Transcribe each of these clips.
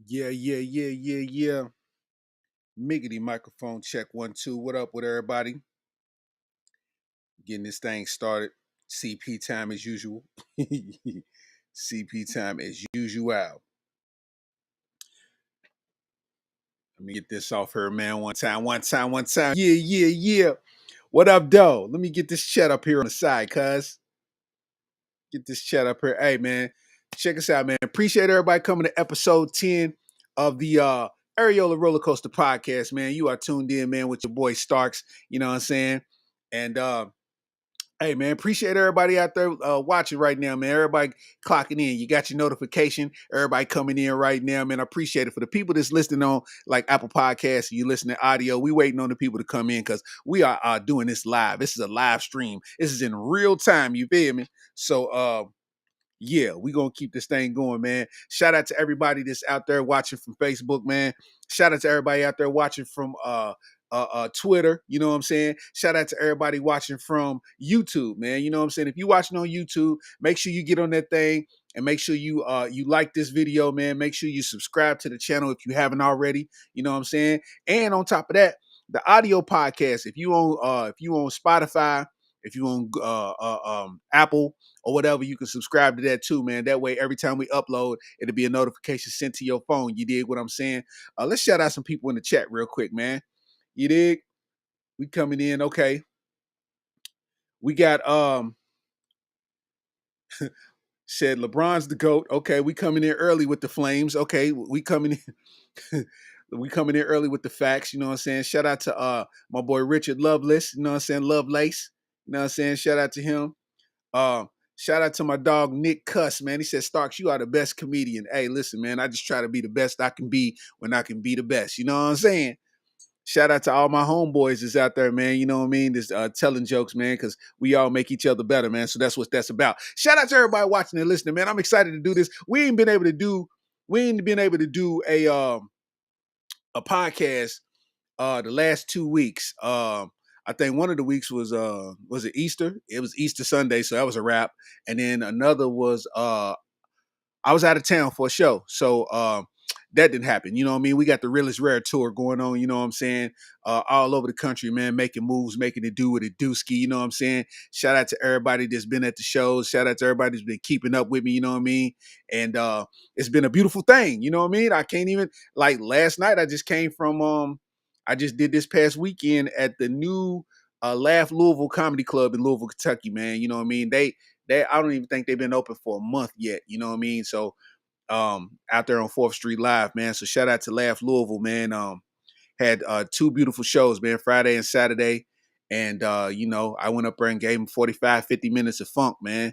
Yeah. Miggity microphone check 1 2. What up with everybody? Getting this thing started. CP time as usual. CP time as usual. Let me get this off her, man. One time. Yeah. What up, though? Let me get this chat up here on the side, cuz. Get this chat up here. Hey, man. Check us out, man. Appreciate everybody coming to episode 10 of the Areola Rollercoaster podcast, man. You are tuned in, man, with your boy Starks. You know what I'm saying? And hey, man, appreciate everybody out there watching right now, man. Everybody clocking in. You got your notification. Everybody coming in right now, man. I appreciate it. For the people that's listening on like Apple Podcasts, you listening to audio, we waiting on the people to come in because we are doing this live. This is a live stream. This is in real time. You feel me? So, yeah, we gonna keep this thing going, man. Shout out to everybody that's out there watching from Facebook, man. Shout out to everybody out there watching from Twitter. You know what I'm saying? Shout out to everybody watching from YouTube, man. You know what I'm saying? If you're watching on YouTube, make sure you get on that thing and make sure you like this video, man. Make sure you subscribe to the channel if you haven't already. You know what I'm saying? And on top of that, the audio podcast. If you on Spotify, if you on Apple or whatever, you can subscribe to that too, man. That way, every time we upload, it'll be a notification sent to your phone. You dig what I'm saying? Let's shout out some people in the chat real quick, man. You dig? We coming in, okay. We got said LeBron's the GOAT. Okay, we coming in early with the Flames. Okay, we coming in. We coming in early with the facts, you know what I'm saying? Shout out to my boy Richard Loveless, you know what I'm saying? Lovelace, you know what I'm saying? Shout out to him. Shout out to my dog Nick Cuss, man. He said, Starks, you are the best comedian. Hey, listen, man, I just try to be the best I can be when I can be the best. You know what I'm saying? Shout out to all my homeboys that's out there, man. You know what I mean? Just telling jokes, man, because we all make each other better, man. So that's what that's about. Shout out to everybody watching and listening, man. I'm excited to do this. We ain't been able to do a podcast the last 2 weeks. I think one of the weeks was it Easter? It was Easter Sunday, so that was a wrap. And then another was I was out of town for a show. So that didn't happen. You know what I mean? We got the Realest Rare tour going on, you know what I'm saying? All over the country, man, making moves, making it do what it do ski, you know what I'm saying? Shout out to everybody that's been at the shows. Shout out to everybody that's been keeping up with me, you know what I mean? And it's been a beautiful thing, you know what I mean? I can't even, like last night, I just came from, I just did this past weekend at the new Laugh Louisville Comedy Club in Louisville, Kentucky, man. You know what I mean? They I don't even think they've been open for a month yet, you know what I mean? So out there on 4th Street Live, man. So shout out to Laugh Louisville, man. Had 2 beautiful shows, man, Friday and Saturday. And you know, I went up there and gave them 45, 50 minutes of funk, man.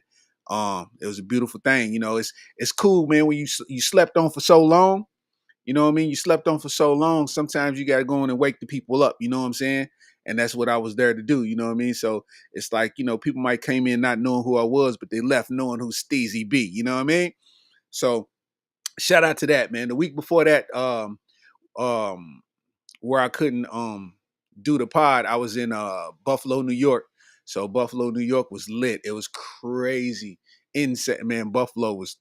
It was a beautiful thing. You know, it's cool, man, when you slept on for so long. You know what I mean? You slept on for so long. Sometimes you got to go in and wake the people up. You know what I'm saying? And that's what I was there to do. You know what I mean? So it's like, you know, people might came in not knowing who I was, but they left knowing who Sleezy B. You know what I mean? So shout out to that, man. The week before that, um, where I couldn't do the pod, I was in Buffalo, New York. So Buffalo, New York was lit. It was crazy. Insane, man. Buffalo was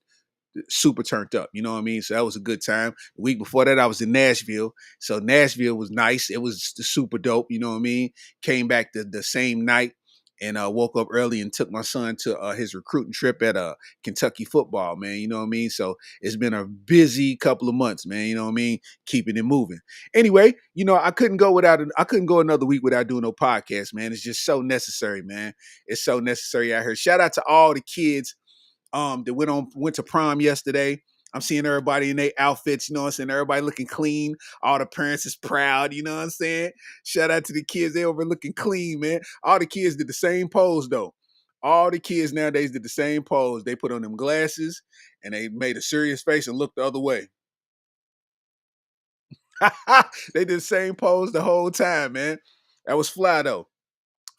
super turned up. You know what I mean? So that was a good time. The week before that, I was in Nashville. So Nashville was nice. It was super dope. You know what I mean? Came back the same night and woke up early and took my son to his recruiting trip at Kentucky football, man. You know what I mean? So it's been a busy couple of months, man. You know what I mean? Keeping it moving. Anyway, you know, I couldn't go another week without doing no podcast, man. It's just so necessary, man. It's so necessary out here. Shout out to all the kids that went to prom yesterday. I'm seeing everybody in their outfits, you know what I'm saying? Everybody looking clean. All the parents is proud, you know what I'm saying? Shout out to the kids. They over looking clean, man. All the kids did the same pose, though. All the kids nowadays did the same pose. They put on them glasses and they made a serious face and looked the other way. They did the same pose the whole time, man. That was fly, though.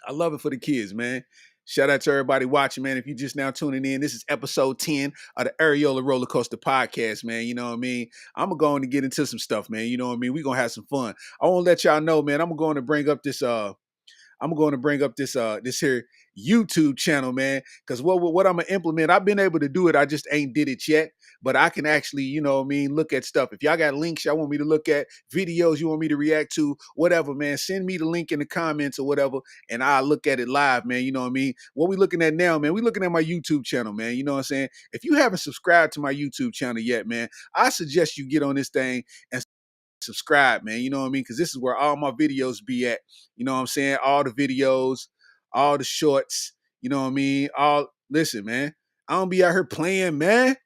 I love it for the kids, man. Shout out to everybody watching, man. If you're just now tuning in, this is episode 10 of the Areola Rollercoaster podcast, man. You know what I mean? I'm going to get into some stuff, man. You know what I mean? We're going to have some fun. I want to let y'all know, man, I'm going to bring up this I'm going to bring up this here YouTube channel, man. Because what I'm gonna implement, I've been able to do it. I just ain't did it yet. But I can actually, look at stuff. If y'all got links y'all want me to look at, videos you want me to react to, whatever, man, send me the link in the comments or whatever, and I'll look at it live, man. You know what I mean? What we looking at now, man? We looking at my YouTube channel, man. You know what I'm saying? If you haven't subscribed to my YouTube channel yet, man, I suggest you get on this thing and subscribe, man. You know what I mean? Because this is where all my videos be at. You know what I'm saying? All the videos, all the shorts. You know what I mean? All listen, man. I don't be out here playing, man.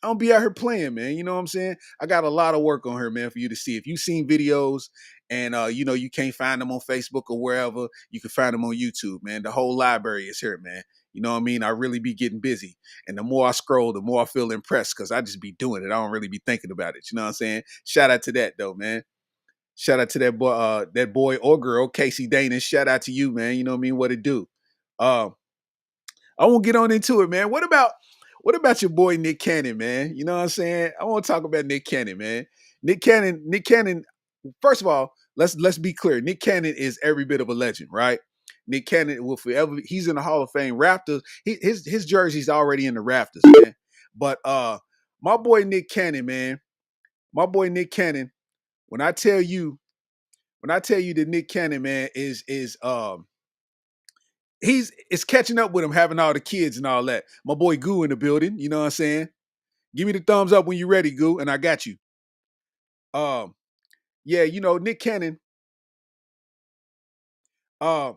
I don't be out here playing, man. You know what I'm saying? I got a lot of work on here, man, for you to see. If you've seen videos and you can't find them on Facebook or wherever, you can find them on YouTube, man. The whole library is here, man. You know what I mean? I really be getting busy. And the more I scroll, the more I feel impressed because I just be doing it. I don't really be thinking about it. You know what I'm saying? Shout out to that though, man. Shout out to that boy or girl, Casey Dana. Shout out to you, man. You know what I mean? What it do? Um, I won't get on into it, man. What about your boy Nick Cannon, man? You know what I'm saying? I want to talk about Nick Cannon, man. Nick Cannon. First of all, let's be clear. Nick Cannon is every bit of a legend, right? Nick Cannon will forever. He's in the Hall of Fame. Raptors. His jersey's already in the Raptors, man. But my boy Nick Cannon, man. My boy Nick Cannon. When I tell you, that Nick Cannon, man, is he's it's catching up with him having all the kids and all that. My boy Goo in the building. You know what I'm saying? Give me the thumbs up when you're ready, Goo, and I got you. Um, yeah, Nick Cannon. Uh,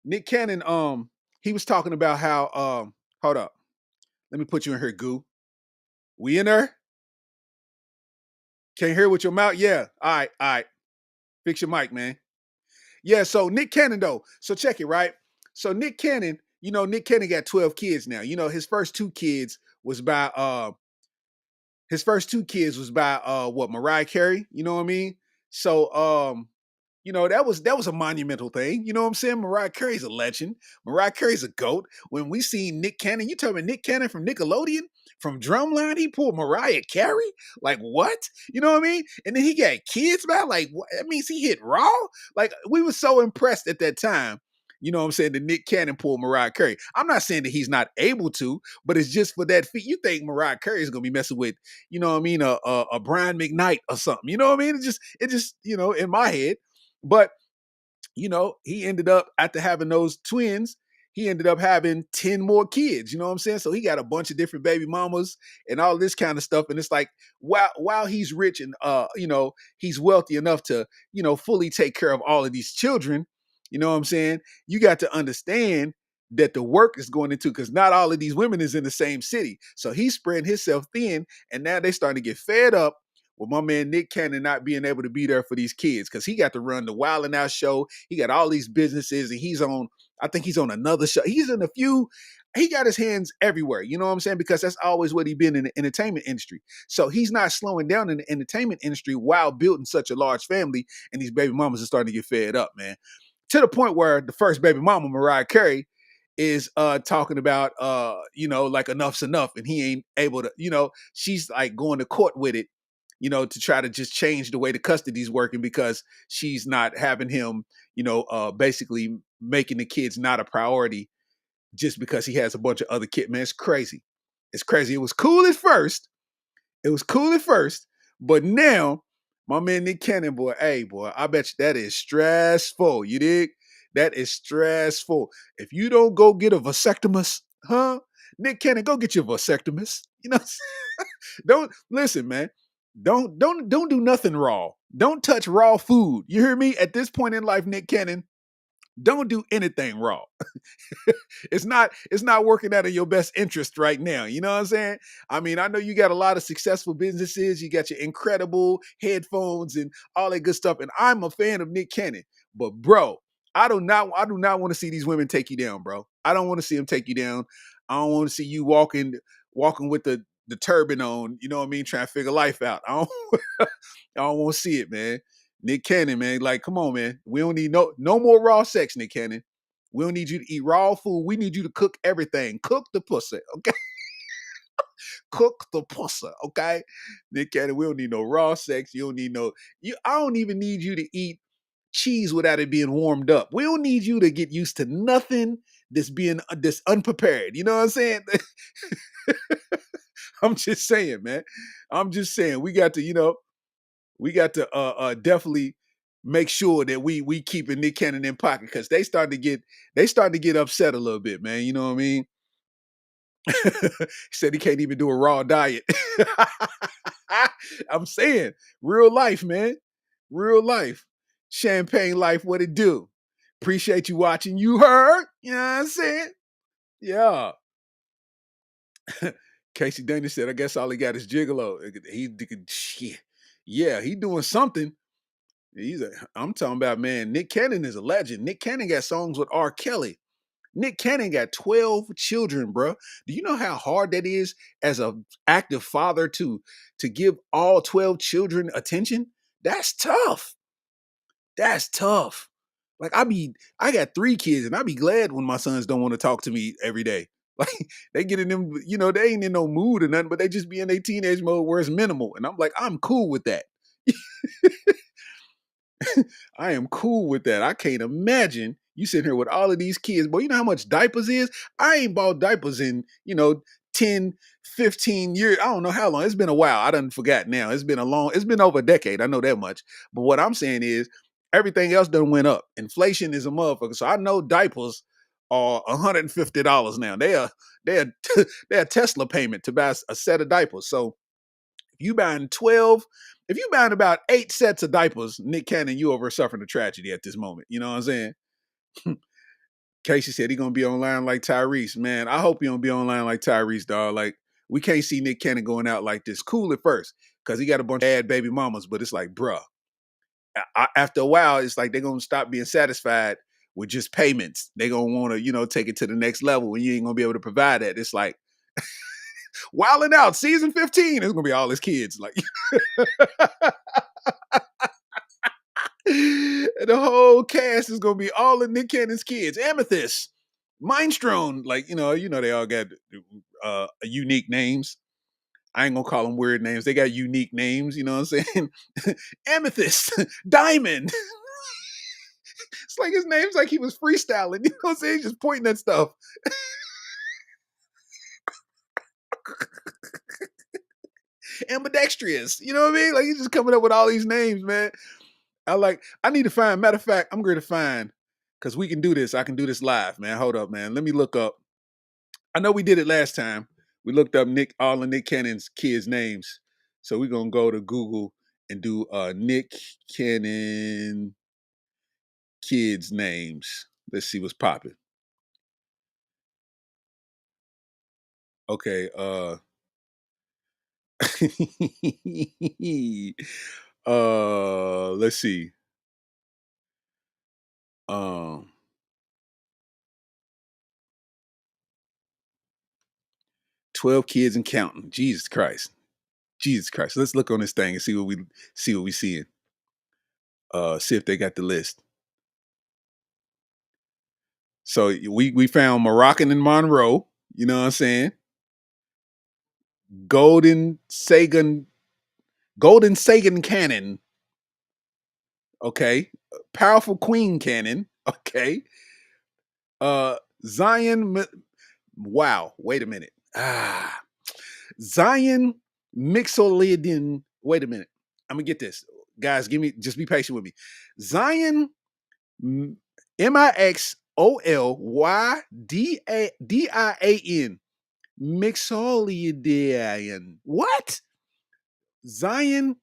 Nick Cannon. He was talking about how. Hold up. Let me put you in here, Goo. We in there? Can't hear with your mouth? Yeah. All right. All right. Fix your mic, man. Yeah. So Nick Cannon though. So check it, right? So Nick Cannon. Nick Cannon got 12 kids now. His first two kids was by what, Mariah Carey, you know what I mean? So that was a monumental thing. You know what I'm saying? Mariah Carey's a legend. Mariah Carey's a goat. When we seen Nick Cannon, you talking about Nick Cannon from Nickelodeon? From Drumline, he pulled Mariah Carey? Like what? You know what I mean? And then he got kids, man. Like what? That means he hit raw? Like we were so impressed at that time. You know what I'm saying? That Nick Cannon pulled Mariah Carey. I'm not saying that he's not able to, but it's just for that feat. You think Mariah Carey is gonna be messing with, you know what I mean, a Brian McKnight or something. You know what I mean? It just, in my head. But he ended up, after having those twins, he ended up having 10 more kids. You know what I'm saying? So he got a bunch of different baby mamas and all this kind of stuff. And it's like, while he's rich and he's wealthy enough to, fully take care of all of these children, you know what I'm saying? You got to understand that the work is going into, because not all of these women is in the same city. So he's spreading himself thin, and now they starting to get fed up with my man Nick Cannon not being able to be there for these kids, because he got to run the Wild and Out show. He got all these businesses, and I think he's on another show. He's in a few. He got his hands everywhere. You know what I'm saying? Because that's always what he's been in the entertainment industry. So he's not slowing down in the entertainment industry while building such a large family, and these baby mamas are starting to get fed up, man. To the point where the first baby mama, Mariah Carey, is talking about like enough's enough, and he ain't able to, she's like going to court with it, to try to just change the way the custody's working, because she's not having him, basically making the kids not a priority just because he has a bunch of other kids. Man, it's crazy. It's crazy. It was cool at first. But now, my man Nick Cannon, boy, hey, boy, I bet you that is stressful. You dig? That is stressful. If you don't go get a vasectomist, huh? Nick Cannon, go get your vasectomist. Don't listen, man. Don't do nothing raw. Don't touch raw food. You hear me? At this point in life, Nick Cannon, don't do anything raw. It's not working out in your best interest right now. You know what I'm saying? I mean, I know you got a lot of successful businesses. You got your incredible headphones and all that good stuff. And I'm a fan of Nick Cannon. But bro, I do not want to see these women take you down, bro. I don't want to see them take you down. I don't want to see you walking with the turban on, you know what I mean, trying to figure life out. I don't want to see it, man. Nick Cannon, man, like, come on, man. We don't need no more raw sex, Nick Cannon. We don't need you to eat raw food. We need you to cook everything. Cook the pussy, okay? Cook the pussy, okay? Nick Cannon, we don't need no raw sex. You don't need no. I don't even need you to eat. cheese without it being warmed up. We don't need you to get used to nothing that's being this unprepared. You know what I'm saying? I'm just saying, man. I'm just saying we got to, definitely make sure that we keeping Nick Cannon in pocket because they starting to get upset a little bit, man. You know what I mean? He said he can't even do a raw diet. I'm saying, real life, man. Real life. Champagne life, what it do? Appreciate you watching. You heard? You know what I'm saying? Yeah. Casey Daniel said, I guess all he got is Gigolo. Shit. Yeah, he doing something. I'm talking about, man, Nick Cannon is a legend. Nick Cannon got songs with R. Kelly. Nick Cannon got 12 children, bro. Do you know how hard that is as a active father to give all 12 children attention? That's tough. That's tough. Like I got 3 kids and I be glad when my sons don't want to talk to me every day. Like they get in them, they ain't in no mood or nothing, but they just be in their teenage mode where it's minimal. And I'm like, I'm cool with that. I am cool with that. I can't imagine you sitting here with all of these kids. Boy, you know how much diapers is? I ain't bought diapers in, 10, 15 years. I don't know how long. It's been a while. I done forgot now. It's been over a decade. I know that much. But what I'm saying is everything else done went up. Inflation is a motherfucker. So I know diapers are $150 now. They are they're a Tesla payment to buy a set of diapers. So you buying 12, if you buying about 8 sets of diapers, Nick Cannon, you over suffering a tragedy at this moment. You know what I'm saying? Casey said he gonna be online like Tyrese. Man, I hope he don't be online like Tyrese, dog. Like, we can't see Nick Cannon going out like this. Cool at first, because he got a bunch of bad baby mamas, but it's like, bruh, after a while, it's like they're gonna stop being satisfied with just payments. They're gonna want to, take it to the next level, and you ain't gonna be able to provide that. It's like wilding out season 15. It's gonna be all his kids. Like the whole cast is gonna be all of Nick Cannon's kids. Amethyst, Mindstone, like they all got unique names. I ain't gonna call them weird names. They got unique names. You know what I'm saying? Amethyst, Diamond. It's like his name's like he was freestyling. You know what I'm saying? He's just pointing at stuff. Ambidextrous. You know what I mean? Like he's just coming up with all these names, man. I need to find, matter of fact, I'm going to find, because we can do this. I can do this live, man. Hold up, man. Let me look up. I know we did it last time. We looked up all of Nick Cannon's kids' names. So we're going to go to Google and do Nick Cannon kids' names. Let's see what's popping. Okay. Let's see. Um 12 kids and counting. Jesus Christ. Jesus Christ. Let's look on this thing and see what we seeing. See if they got the list. So we found Moroccan and Monroe, you know what I'm saying? Golden Sagan Cannon, okay. Powerful Queen Cannon, okay. Uh Zion wow, wait a minute. Zion Mixolydian. Wait a minute. I'm gonna get this. Guys, just be patient with me. Zion Mixolydin. Mixolydian. What? Zion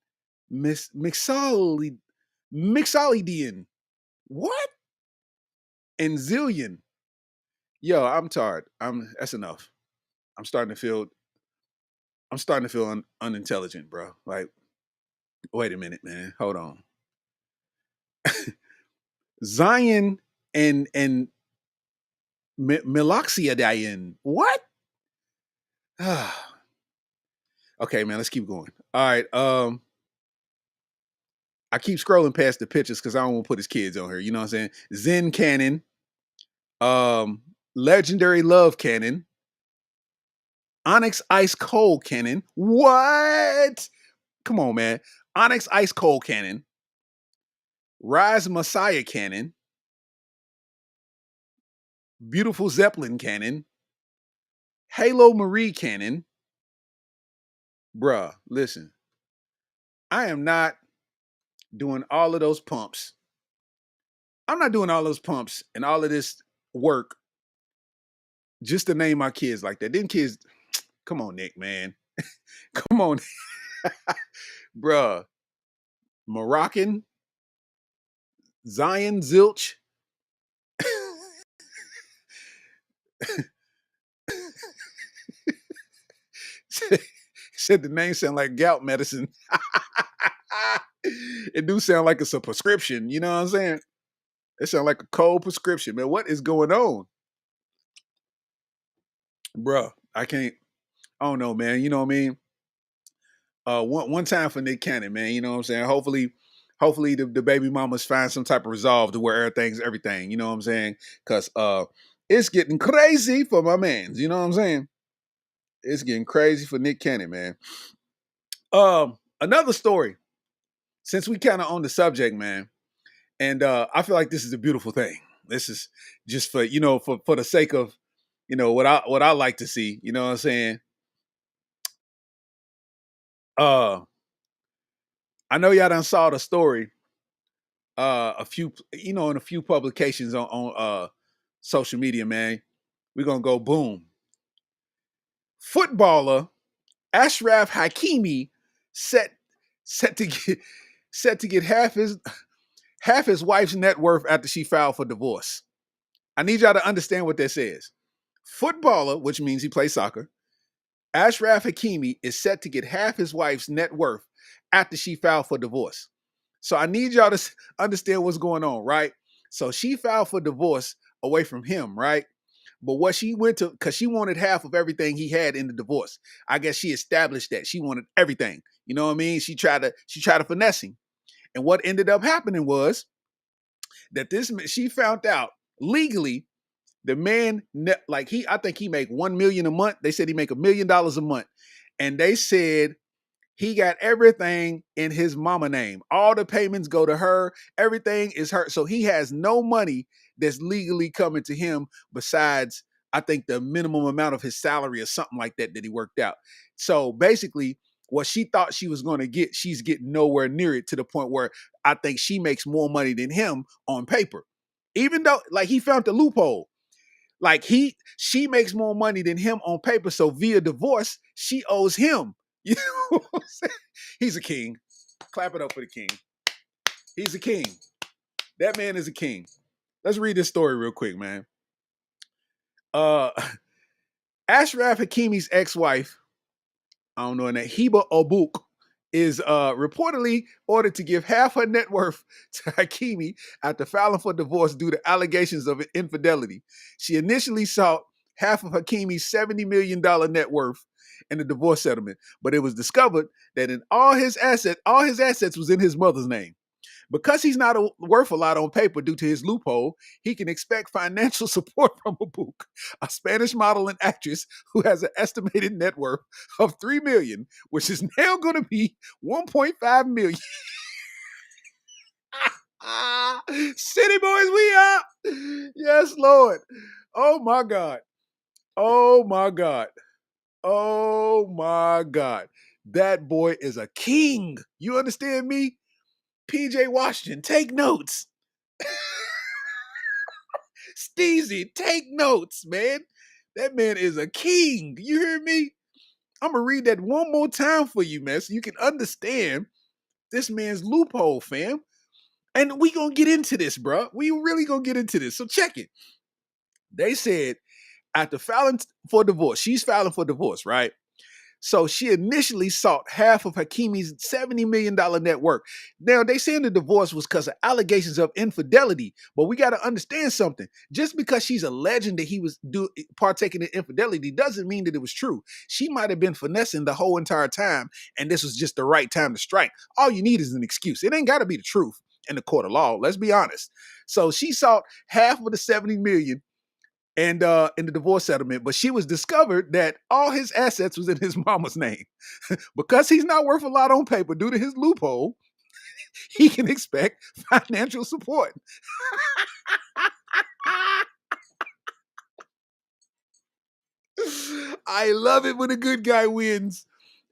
Mixolydian. What? And Zillion. Yo, I'm tired. That's enough. I'm starting to feel unintelligent, bro. Like, wait a minute, man. Hold on. Zion and Meloxidian. What? Okay, man, let's keep going. All right. I keep scrolling past the pictures because I don't want to put his kids on here. You know what I'm saying? Zen Cannon, Legendary Love Cannon, Onyx Ice Cold Cannon. What? Come on, man. Onyx Ice Cold Cannon. Rise Messiah Cannon, Beautiful Zeppelin Cannon, Halo Marie Cannon. Bruh, listen, I am not doing all of those pumps. I'm not doing all those pumps and all of this work just to name my kids like that. Then kids, come on, Nick, man. Come on, bruh. Moroccan, Zion Zilch. Said the name sound like gout medicine. It do sound like it's a prescription. You know what I'm saying? It sound like a cold prescription, man. What is going on, bruh? I can't. I don't know, man. You know what I mean? One time for Nick Cannon, man. You know what I'm saying? Hopefully the baby mamas find some type of resolve to where everything's everything. You know what I'm saying? Because it's getting crazy for my man. You know what I'm saying? It's getting crazy for Nick Cannon, man. Another story. Since we kind of on the subject, man, and I feel like this is a beautiful thing. This is just for for the sake of what I like to see. You know what I'm saying? Uh, I know y'all done saw the story. A few in a few publications on social media, man. We're gonna go boom. Footballer Ashraf Hakimi set set to get set to get half his wife's net worth after she filed for divorce. I need y'all to understand what that says. Footballer, which means he plays soccer, Ashraf Hakimi is set to get half his wife's net worth after she filed for divorce. So I need y'all to understand what's going on, right? So she filed for divorce away from him, right? But what she went to, because she wanted half of everything he had in the divorce. I guess she established that she wanted everything. You know what I mean? She tried to finesse him. And what ended up happening was that she found out legally the man, like I think he make 1 million a month. They said he make $1 million a month, and they said he got everything in his mama name. All the payments go to her. Everything is her. So he has no money that's legally coming to him besides, I think, the minimum amount of his salary or something like that he worked out. So basically, what she thought she was going to get, she's getting nowhere near it, to the point where I think she makes more money than him on paper. Even though, like, he found the loophole. Like, she makes more money than him on paper, so via divorce, she owes him. You know what I'm saying? He's a king. Clap it up for the king. He's a king. That man is a king. Let's read this story real quick, man. Uh Ashraf Hakimi's ex-wife, I don't know her name, Hiba Obuk, is reportedly ordered to give half her net worth to Hakimi after filing for divorce due to allegations of infidelity. She initially sought half of Hakimi's $70 million net worth in the divorce settlement, but it was discovered that all his assets was in his mother's name. Because he's not worth a lot on paper due to his loophole, he can expect financial support from Abuk, a Spanish model and actress who has an estimated net worth of $3 million, which is now going to be $1.5 million. City boys, we up. Yes, Lord. Oh my God. Oh my God. Oh my God. That boy is a king. You understand me? PJ Washington, take notes. Steezy, take notes, man. That man is a king. You hear me? I'm gonna read that one more time for you, man, so you can understand this man's loophole, fam. And we gonna get into this, bro. We really gonna get into this. So check it. They said after filing for divorce, she's filing for divorce, right? So she initially sought half of Hakimi's $70 million net worth. Now, they saying the divorce was because of allegations of infidelity, but we got to understand something. Just because she's alleging that he was partaking in infidelity doesn't mean that it was true. She might have been finessing the whole entire time, and this was just the right time to strike. All you need is an excuse. It ain't got to be the truth in the court of law. Let's be honest. So she sought half of the $70 million and in the divorce settlement, but she was discovered that all his assets was in his mama's name. Because he's not worth a lot on paper due to his loophole, he can expect financial support. I love it when a good guy wins.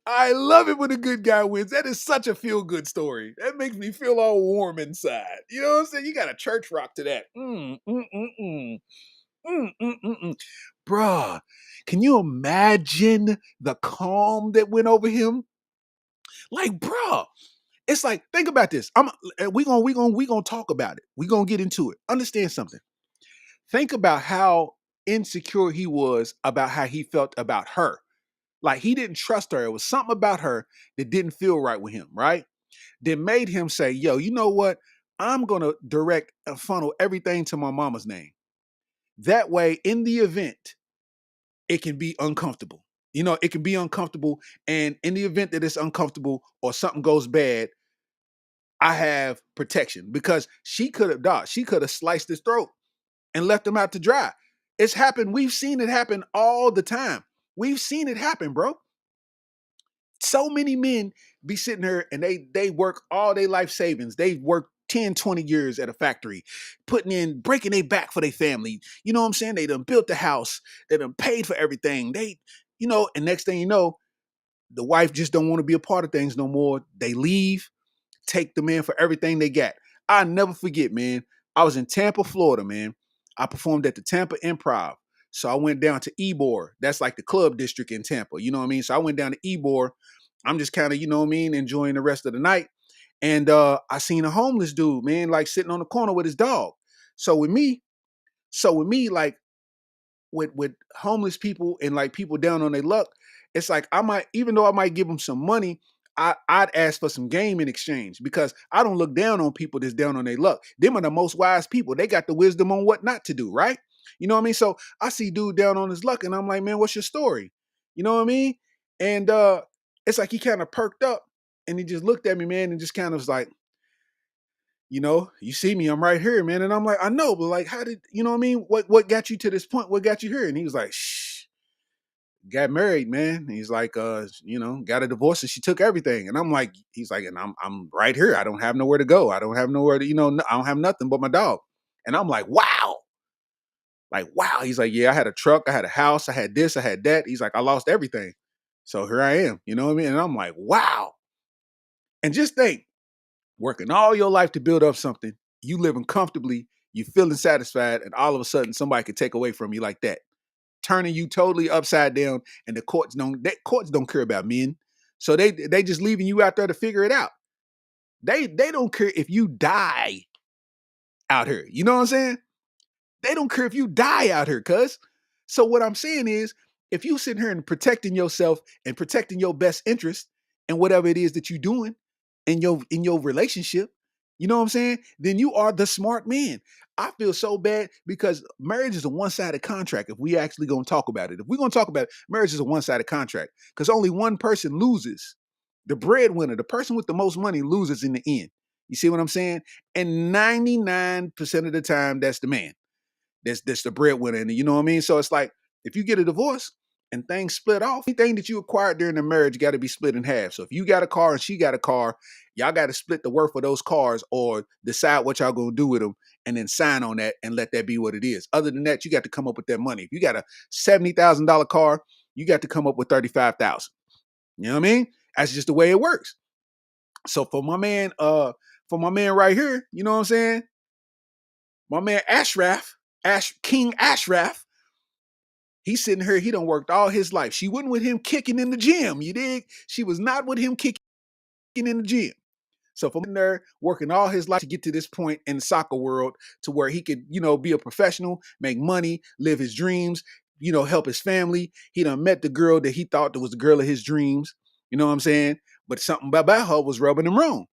I love it when a good guy wins. That is such a feel good story. That makes me feel all warm inside. You know what I'm saying? You got a church rock to that. Mm, mm, mm, mm. Bruh, can you imagine the calm that went over him? Like, bruh, it's like, think about this. We gonna talk about it. We gonna get into it. Understand something. Think about how insecure he was about how he felt about her. Like he didn't trust her. It was something about her that didn't feel right with him, right? That made him say, yo, you know what? I'm gonna direct and funnel everything to my mama's name. That way, in the event, it can be uncomfortable. You know, it can be uncomfortable. And in the event that it's uncomfortable or something goes bad, I have protection because she could have died. She could have sliced his throat and left him out to dry. It's happened. We've seen it happen all the time. We've seen it happen, bro. So many men be sitting here and they work all their life savings. They work 10, 20 years at a factory, breaking their back for their family. You know what I'm saying? They done built the house. They done paid for everything. And next thing you know, the wife just don't want to be a part of things no more. They leave, take the man for everything they got. I never forget, man. I was in Tampa, Florida, man. I performed at the Tampa Improv. So I went down to Ybor. That's like the club district in Tampa. You know what I mean? So I went down to Ybor. I'm just kind of, you know what I mean, enjoying the rest of the night. And I seen a homeless dude, man, like sitting on the corner with his dog. So with me, like with homeless people and like people down on their luck, it's like I might, even though I might give them some money, I'd ask for some game in exchange because I don't look down on people that's down on their luck. Them are the most wise people. They got the wisdom on what not to do, right? You know what I mean? So I see dude down on his luck and I'm like, man, what's your story? You know what I mean? And it's like he kind of perked up and he just looked at me, man, and just kind of was like, you see me, I'm right here, man. And I'm like, I know, but like, how did you know what I mean? What got you to this point? What got you here? And he was like, shh, got married, man. And he's like, got a divorce and she took everything. And I'm like, he's like, and I'm right here. I don't have nowhere to go. I don't have nowhere to, I don't have nothing but my dog. And I'm like, wow. Like, wow. He's like, yeah, I had a truck, I had a house, I had this, I had that. He's like, I lost everything. So here I am. You know what I mean? And I'm like, wow. And just think, working all your life to build up something, you living comfortably, you feeling satisfied, and all of a sudden somebody could take away from you like that, turning you totally upside down. And the courts don't care about men, so they just leaving you out there to figure it out. They don't care if you die out here. You know what I'm saying? They don't care if you die out here, cuz. So what I'm saying is, if you sitting here and protecting yourself and protecting your best interest and whatever it is that you're doing in your relationship, you know what I'm saying? Then you are the smart man. I feel so bad because marriage is a one-sided contract. If we actually gonna talk about it, if we're gonna talk about it, marriage is a one-sided contract because only one person loses. The breadwinner, the person with the most money, loses in the end. You see what I'm saying? And 99% of the time, that's the man. That's the breadwinner, and you know what I mean. So it's like if you get a divorce and things split off, anything that you acquired during the marriage got to be split in half. So if you got a car and she got a car, y'all got to split the worth of those cars or decide what y'all gonna do with them, and then sign on that and let that be what it is. Other than that, you got to come up with that money. If you got a $70,000 car, you got to come up with 35,000. You know what I mean? That's just the way it works. So for my man right here, you know what I'm saying? My man King Ashraf, he's sitting here, he done worked all his life. She wasn't with him kicking in the gym, you dig? She was not with him kicking in the gym. So from there, working all his life to get to this point in the soccer world to where he could, be a professional, make money, live his dreams, help his family. He done met the girl that he thought that was the girl of his dreams. You know what I'm saying? But something about her was rubbing him wrong.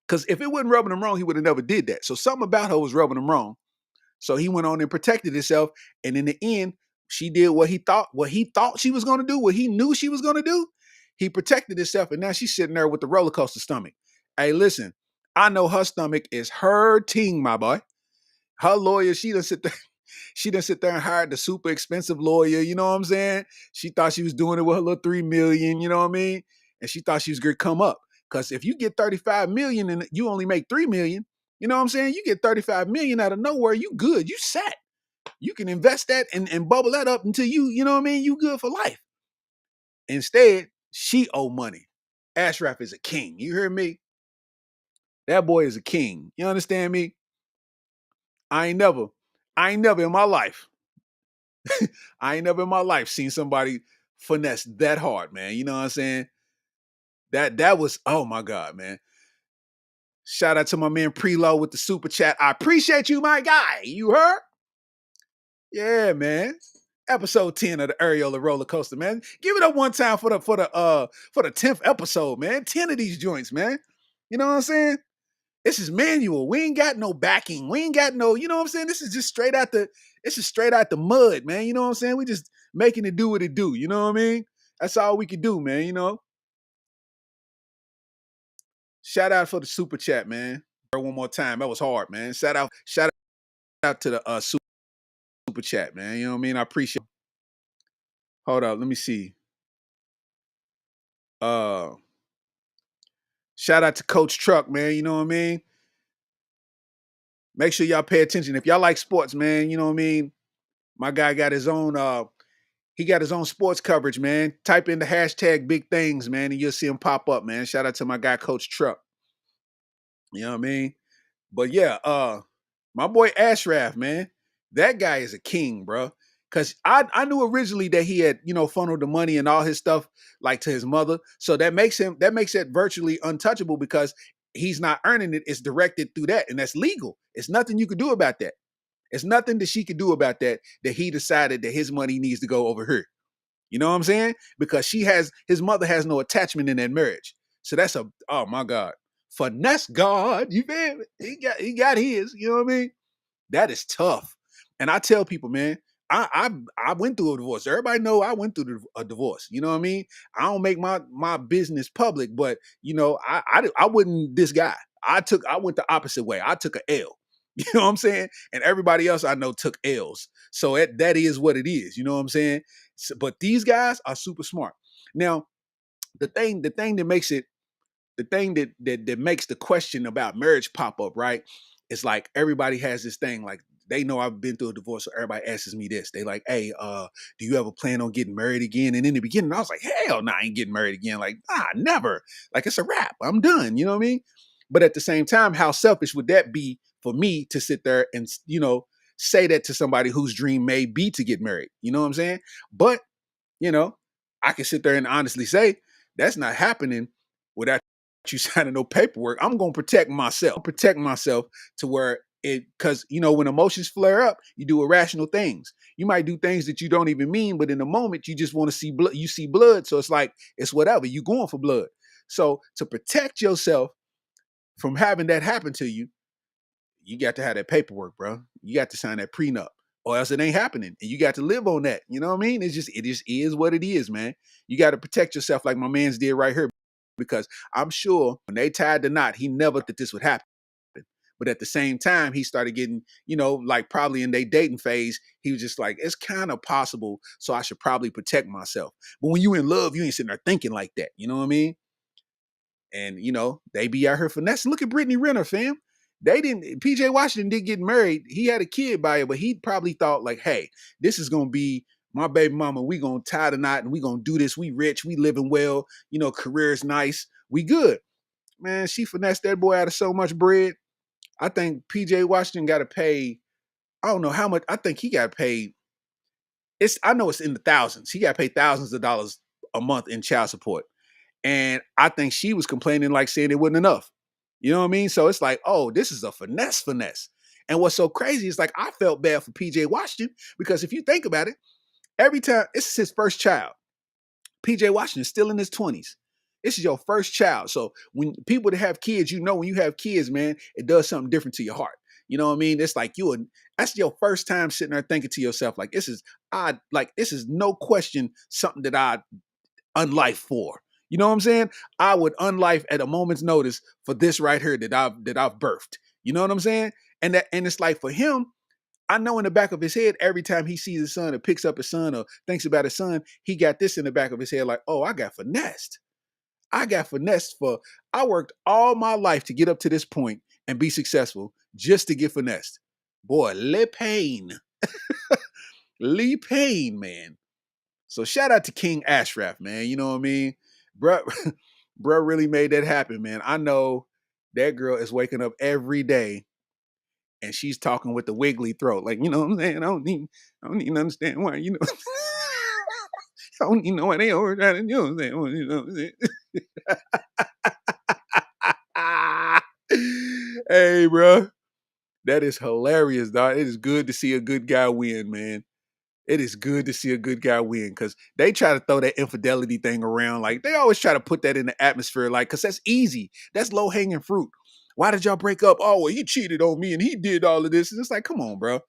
Because if it wasn't rubbing him wrong, he would have never did that. So something about her was rubbing him wrong. So he went on and protected himself. And in the end, she did what he thought she was going to do, what he knew she was going to do. He protected himself. And now she's sitting there with the roller coaster stomach. Hey, listen, I know her stomach is hurting, my boy. Her lawyer, she done sit there. She done sit there and hired the super expensive lawyer. You know what I'm saying? She thought she was doing it with her little $3 million. You know what I mean? And she thought she was going to come up. Because if you get 35 million and you only make 3 million, you know what I'm saying? You get 35 million out of nowhere, you good, you set. You can invest that and bubble that up until you know what I mean? You good for life. Instead, she owe money. Ashraf is a king. You hear me? That boy is a king. You understand me? I ain't never, I ain't never in my life, I ain't never in my life seen somebody finesse that hard, man. You know what I'm saying? That was, oh my God, man. Shout out to my man Preload with the super chat. I appreciate you, my guy. You heard? Yeah, man. Episode 10 of the Areola Rollercoaster, man. Give it up one time for the 10th episode, man. 10 of these joints, man. You know what I'm saying? This is manual. We ain't got no backing. We ain't got no, you know what I'm saying? This is just straight out the mud, man. You know what I'm saying? We just making it do what it do. You know what I mean? That's all we can do, man, you know? Shout out for the super chat, man. One more time. That was hard, man. Shout out to the super chat, man. You know what I mean? I appreciate. Hold up, let me see. Uh Shout out to Coach Truck, man. You know what I mean? Make sure y'all pay attention. If y'all like sports, man, you know what I mean? My guy got his own he got his own sports coverage, man. Type in the hashtag big things, man, and you'll see him pop up, man. Shout out to my guy, Coach Truck. You know what I mean? But yeah, my boy Ashraf, man, that guy is a king, bro. Cause I knew originally that he had, you know, funneled the money and all his stuff like to his mother. So that makes it virtually untouchable because he's not earning it. It's directed through that, and that's legal. It's nothing you could do about that. It's nothing that she could do about that, that he decided that his money needs to go over her. You know what I'm saying? Because his mother has no attachment in that marriage. So that's oh my God. Finesse God. You feel me? He got his, you know what I mean? That is tough. And I tell people, man, I went through a divorce. Everybody know I went through a divorce. You know what I mean? I don't make my business public, but you know, I wouldn't this guy. I went the opposite way. I took a L. You know what I'm saying? And everybody else I know took L's. So that is what it is. You know what I'm saying? So, but these guys are super smart. Now, the thing that makes it the thing that makes the question about marriage pop up, right? It's like everybody has this thing, like they know I've been through a divorce, so everybody asks me this. They like, hey, do you ever plan on getting married again? And in the beginning, I was like, hell no, I ain't getting married again. Like, never. Like it's a wrap. I'm done. You know what I mean? But at the same time, how selfish would that be for me to sit there and, you know, say that to somebody whose dream may be to get married? You know what I'm saying? But you know, I can sit there and honestly say that's not happening without you signing no paperwork. I'm gonna protect myself to where it, because you know when emotions flare up, you do irrational things. You might do things that you don't even mean, but in the moment you just want to see blood. You see blood, so it's like it's whatever. You going for blood. So to protect yourself from having that happen to you, you got to have that paperwork, bro. You got to sign that prenup, or else it ain't happening. And you got to live on that. You know what I mean? It just is what it is, man. You got to protect yourself like my man's did right here. Because I'm sure when they tied the knot, he never thought this would happen. But at the same time, he started getting, you know, like probably in their dating phase, he was just like, it's kind of possible, so I should probably protect myself. But when you in love, you ain't sitting there thinking like that. You know what I mean? And you know, they be out here finessing. Look at Brittany Renner, fam. They didn't. PJ Washington did get married. He had a kid by it, but he probably thought like, "Hey, this is gonna be my baby mama. We gonna tie the knot and we gonna do this. We rich. We living well. You know, career's nice. We good." Man, she finessed that boy out of so much bread. I think PJ Washington got to pay. I don't know how much. I think he got paid. I know it's in the thousands. He got paid thousands of dollars a month in child support. And I think she was complaining, like saying it wasn't enough. You know what I mean? So it's like, oh, this is a finesse. And what's so crazy is like, I felt bad for PJ Washington because if you think about it, every time, this is his first child. PJ Washington is still in his 20s. This is your first child. So when people that have kids, you know, when you have kids, man, it does something different to your heart. You know what I mean? It's like that's your first time sitting there thinking to yourself, like, this is no question something that I unlife for. You know what I'm saying? I would unlife at a moment's notice for this right here that I've birthed. You know what I'm saying? And it's like for him, I know in the back of his head, every time he sees his son or picks up his son or thinks about his son, he got this in the back of his head, like, oh, I got finessed. I got finessed for, I worked all my life to get up to this point and be successful just to get finessed. Boy, Lee Payne. Lee Payne, man. So shout out to King Ashraf, man. You know what I mean? Bruh, bruh really made that happen, man. I know that girl is waking up every day and she's talking with the wiggly throat. Like, you know what I'm saying? I don't even understand why, you know. I don't even know why they always trying to do it. You know what I'm saying? Hey, bro. That is hilarious, dog. It is good to see a good guy win, man. It is good to see a good guy win because they try to throw that infidelity thing around. Like, they always try to put that in the atmosphere, like, because that's easy. That's low hanging fruit. Why did y'all break up? Oh, well, he cheated on me and he did all of this. And it's like, come on, bro.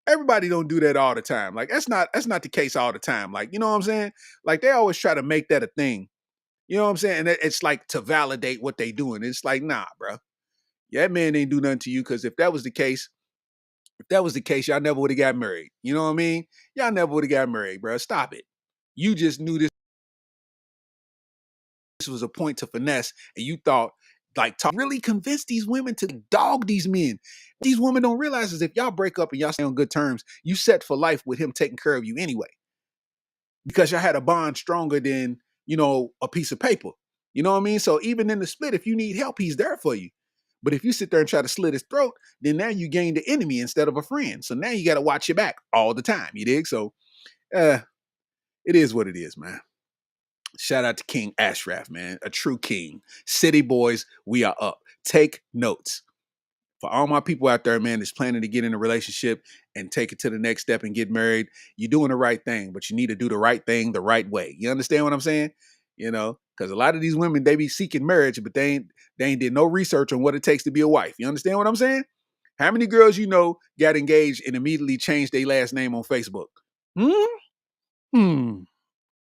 Everybody don't do that all the time. Like, that's not the case all the time. Like, you know what I'm saying? Like, they always try to make that a thing. You know what I'm saying? And it's like to validate what they doing. It's like, nah, bro. Yeah, that man ain't do nothing to you because if that was the case, y'all never would have got married. You know what I mean? Y'all never would have got married, bro. Stop it. You just knew this was a point to finesse, and you thought, like, to really convince these women to dog these men. These women don't realize is if y'all break up and y'all stay on good terms, you set for life with him taking care of you anyway. Because y'all had a bond stronger than, a piece of paper. You know what I mean? So even in the split, if you need help, he's there for you. But if you sit there and try to slit his throat, then now you gain the enemy instead of a friend. So now you got to watch your back all the time. You dig? So it is what it is, man. Shout out to King Ashraf, man. A true king. City boys, we are up. Take notes. For all my people out there, man, that's planning to get in a relationship and take it to the next step and get married, you're doing the right thing, but you need to do the right thing the right way. You understand what I'm saying? Because a lot of these women, they be seeking marriage, but they ain't did no research on what it takes to be a wife. You understand what I'm saying? How many girls you know got engaged and immediately changed their last name on Facebook? Hmm? Hmm.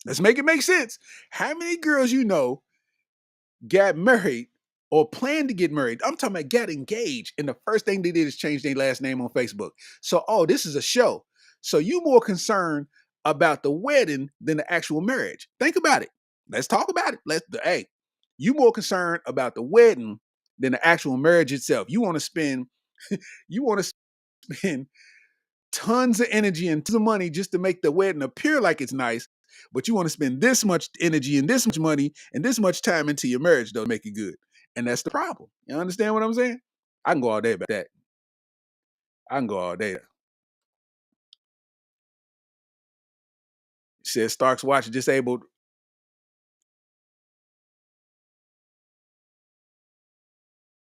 Let's make it make sense. How many girls you know got married or planned to get married? I'm talking about got engaged, and the first thing they did is change their last name on Facebook. So, this is a show. So you more concerned about the wedding than the actual marriage. Think about it. Let's talk about it. You more concerned about the wedding than the actual marriage itself. You want to spend tons of energy and tons of money just to make the wedding appear like it's nice, but you want to spend this much energy and this much money and this much time into your marriage though to make it good. And that's the problem. You understand what I'm saying? I can go all day about that. I can go all day. Says Starks watch disabled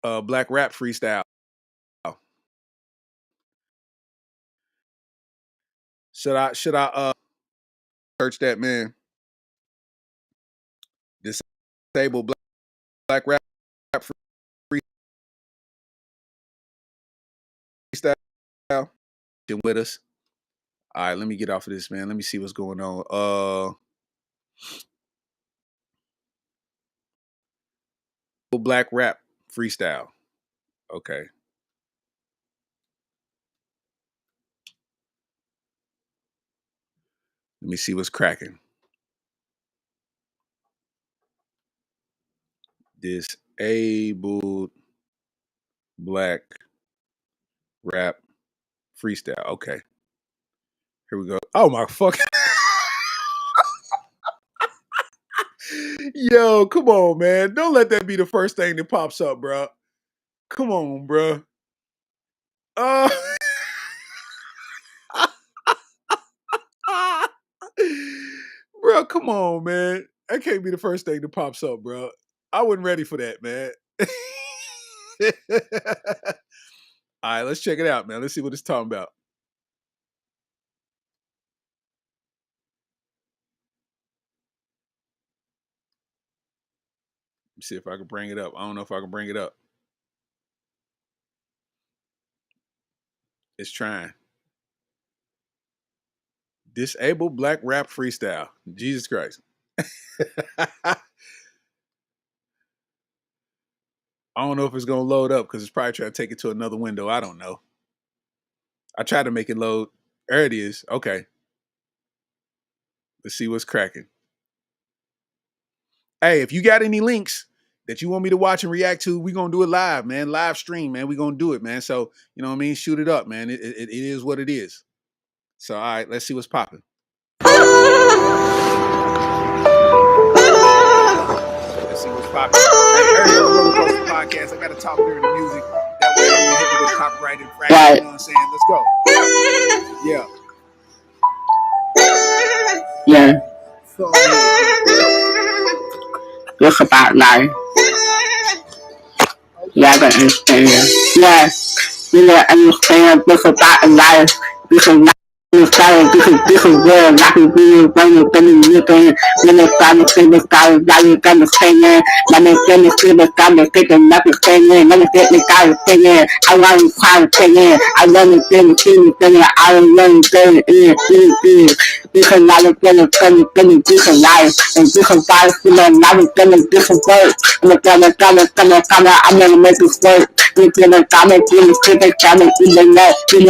black rap freestyle. Should I search that, man? Disabled black rap freestyle with us. All right, let me get off of this, man. Let me see what's going on. Black rap freestyle. Okay. Let me see what's cracking. Disabled black rap freestyle. Okay. Here we go. Oh my fuck. Yo, come on, man. Don't let that be the first thing that pops up, bro. Come on, bro. Uh, bro, come on, man. That can't be the first thing that pops up, bro. I wasn't ready for that, man. All right, let's check it out, man. Let's see what it's talking about. Let's see if I can bring it up. I don't know if I can bring it up. It's trying. Disabled black rap freestyle. Jesus Christ. I don't know if it's gonna load up because it's probably trying to take it to another window. I don't know. I tried to make it load. There it is. Okay. Let's see what's cracking. Hey, if you got any links that you want me to watch and react to, we're gonna do it live, man. Live stream, man. We're gonna do it, man. So, you know what I mean? Shoot it up, man. It is what it is. So, all right, let's see what's popping. Let's see what's popping. Hey, Areola Rollercoaster podcast. I gotta talk during the music. That way they won't hit me with copyright infraction. Right. You know what I'm saying? Let's go. Yeah. Yeah. It's about life. Yeah, I can understand. Yeah. You gotta understand this about life. This is not this is where life is being running, living, when it's time to see this guy, you gotta stay in. When it's gonna see this guy, you're thinking nothing stay in. When it's this guy to stay in, I want to try to stay in. I love it, see me stay in. I don't love it, stay in. Because now it's gonna different life, and different lives, you know, now it's gonna different work. And it's gonna, I'm gonna make this work. It's gonna, I'm gonna do this, I'm gonna do the net, and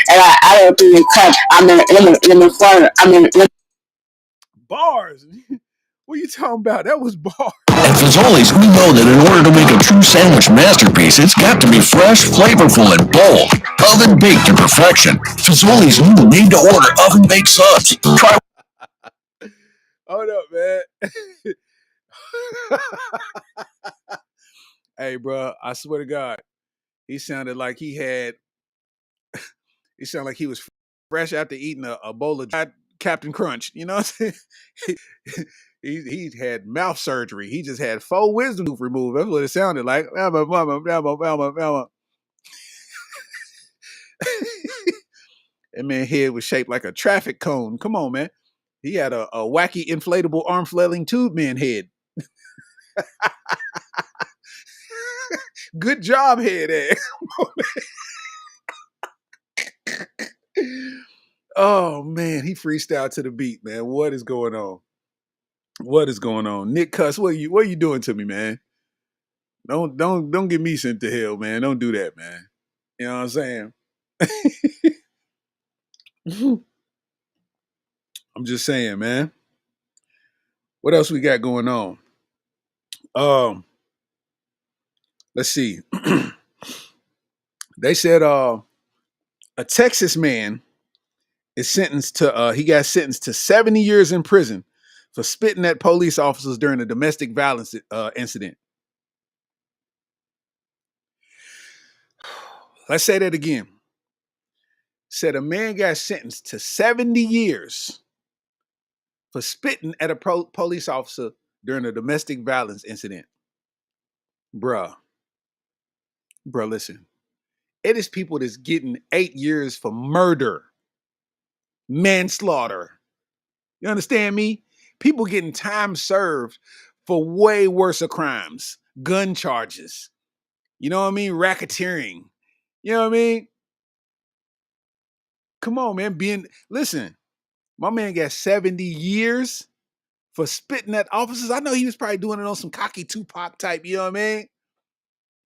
I don't be in cut. I'm in the front. I'm in bars. What are you talking about? That was bars. At Fazoli's, we know that in order to make a true sandwich masterpiece, it's got to be fresh, flavorful, and bold. Oven baked to perfection. Fazoli's new made-to-order oven-baked subs. Try. Hold up, man. Hey, bro, I swear to God, he sounded like he sounded like he was fresh after eating a bowl of dried Captain Crunch. You know what I'm saying? he had mouth surgery. He just had 4 wisdom tooth removed. That's what it sounded like. That man head was shaped like a traffic cone. Come on, man. He had a wacky inflatable arm flailing tube man head. Good job, head ass. Oh man, he freestyled to the beat, man. What is going on? What is going on? Nick Cuss, what are you doing to me, man? Don't get me sent to hell, man. Don't do that, man. You know what I'm saying? I'm just saying, man. What else we got going on? Let's see. They said a Texas man is sentenced to he got sentenced to 70 years in prison for spitting at police officers during a domestic violence incident. Let's say that again. Said a man got sentenced to 70 years for spitting at a police officer during a domestic violence incident. Bruh, listen. It is people that's getting 8 years for murder, manslaughter. You understand me? People getting time served for way worse of crimes, gun charges. You know what I mean? Racketeering. You know what I mean? Come on, man. Listen, my man got 70 years for spitting at officers. I know he was probably doing it on some cocky Tupac type, you know what I mean?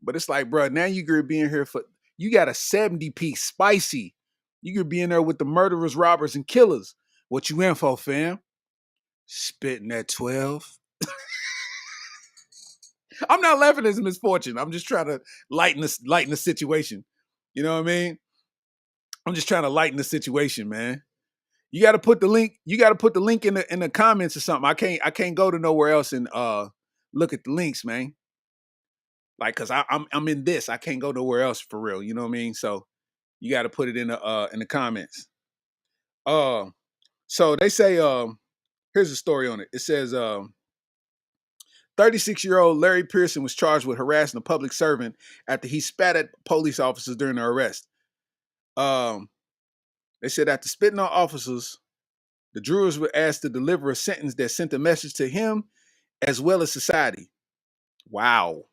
But it's like, bro, now you could be in here you got a 70-piece spicy. You could be in there with the murderers, robbers, and killers. What you in for, fam? Spitting at 12. I'm not laughing at his misfortune. I'm just trying to lighten the situation. You know what I mean? I'm just trying to lighten the situation, man. You got to put the link. You got to put the link in the comments or something. I can't go to nowhere else and look at the links, man. Like, cause I'm in this. I can't go nowhere else for real. You know what I mean? So you got to put it in the comments. So they say here's a story on it. It says 36-year-old Larry Pearson was charged with harassing a public servant after he spat at police officers during the arrest. They said after spitting on officers, the jurors were asked to deliver a sentence that sent a message to him as well as society. Wow.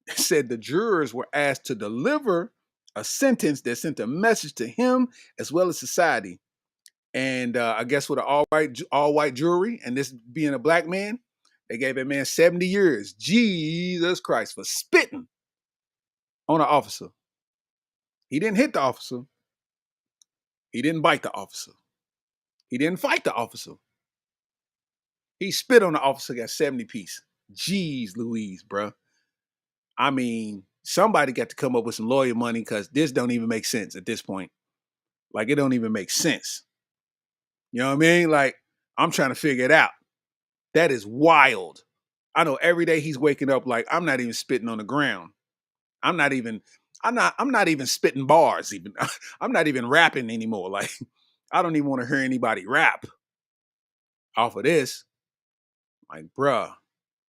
They said the jurors were asked to deliver a sentence that sent a message to him as well as society. And I guess with an all white jury, and this being a black man, they gave that man 70 years. Jesus Christ, for spitting on an officer. He didn't hit the officer. He didn't bite the officer. He didn't fight the officer. He spit on the officer, got 70 piece. Jeez Louise, bro. I mean, somebody got to come up with some lawyer money because this don't even make sense at this point. Like, it don't even make sense. You know what I mean? Like, I'm trying to figure it out. That is wild. I know every day he's waking up like, I'm not even spitting on the ground. I'm not even spitting bars even. I'm not even rapping anymore. Like, I don't even want to hear anybody rap off of this. Like, bruh,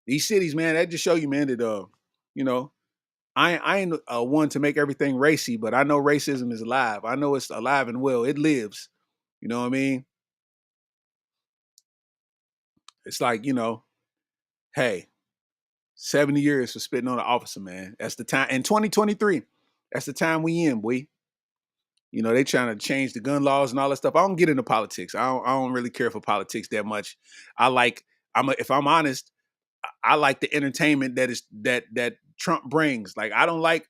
these cities, man, that just show you, man, that you know, I ain't one to make everything racy, but I know racism is alive. I know it's alive and well. It lives. You know what I mean? It's like, hey, 70 years for spitting on an officer, man. That's the time. In 2023, that's the time we in, boy. They trying to change the gun laws and all that stuff. I don't get into politics. I don't really care for politics that much. If I'm honest, I like the entertainment that Trump brings. Like, I don't like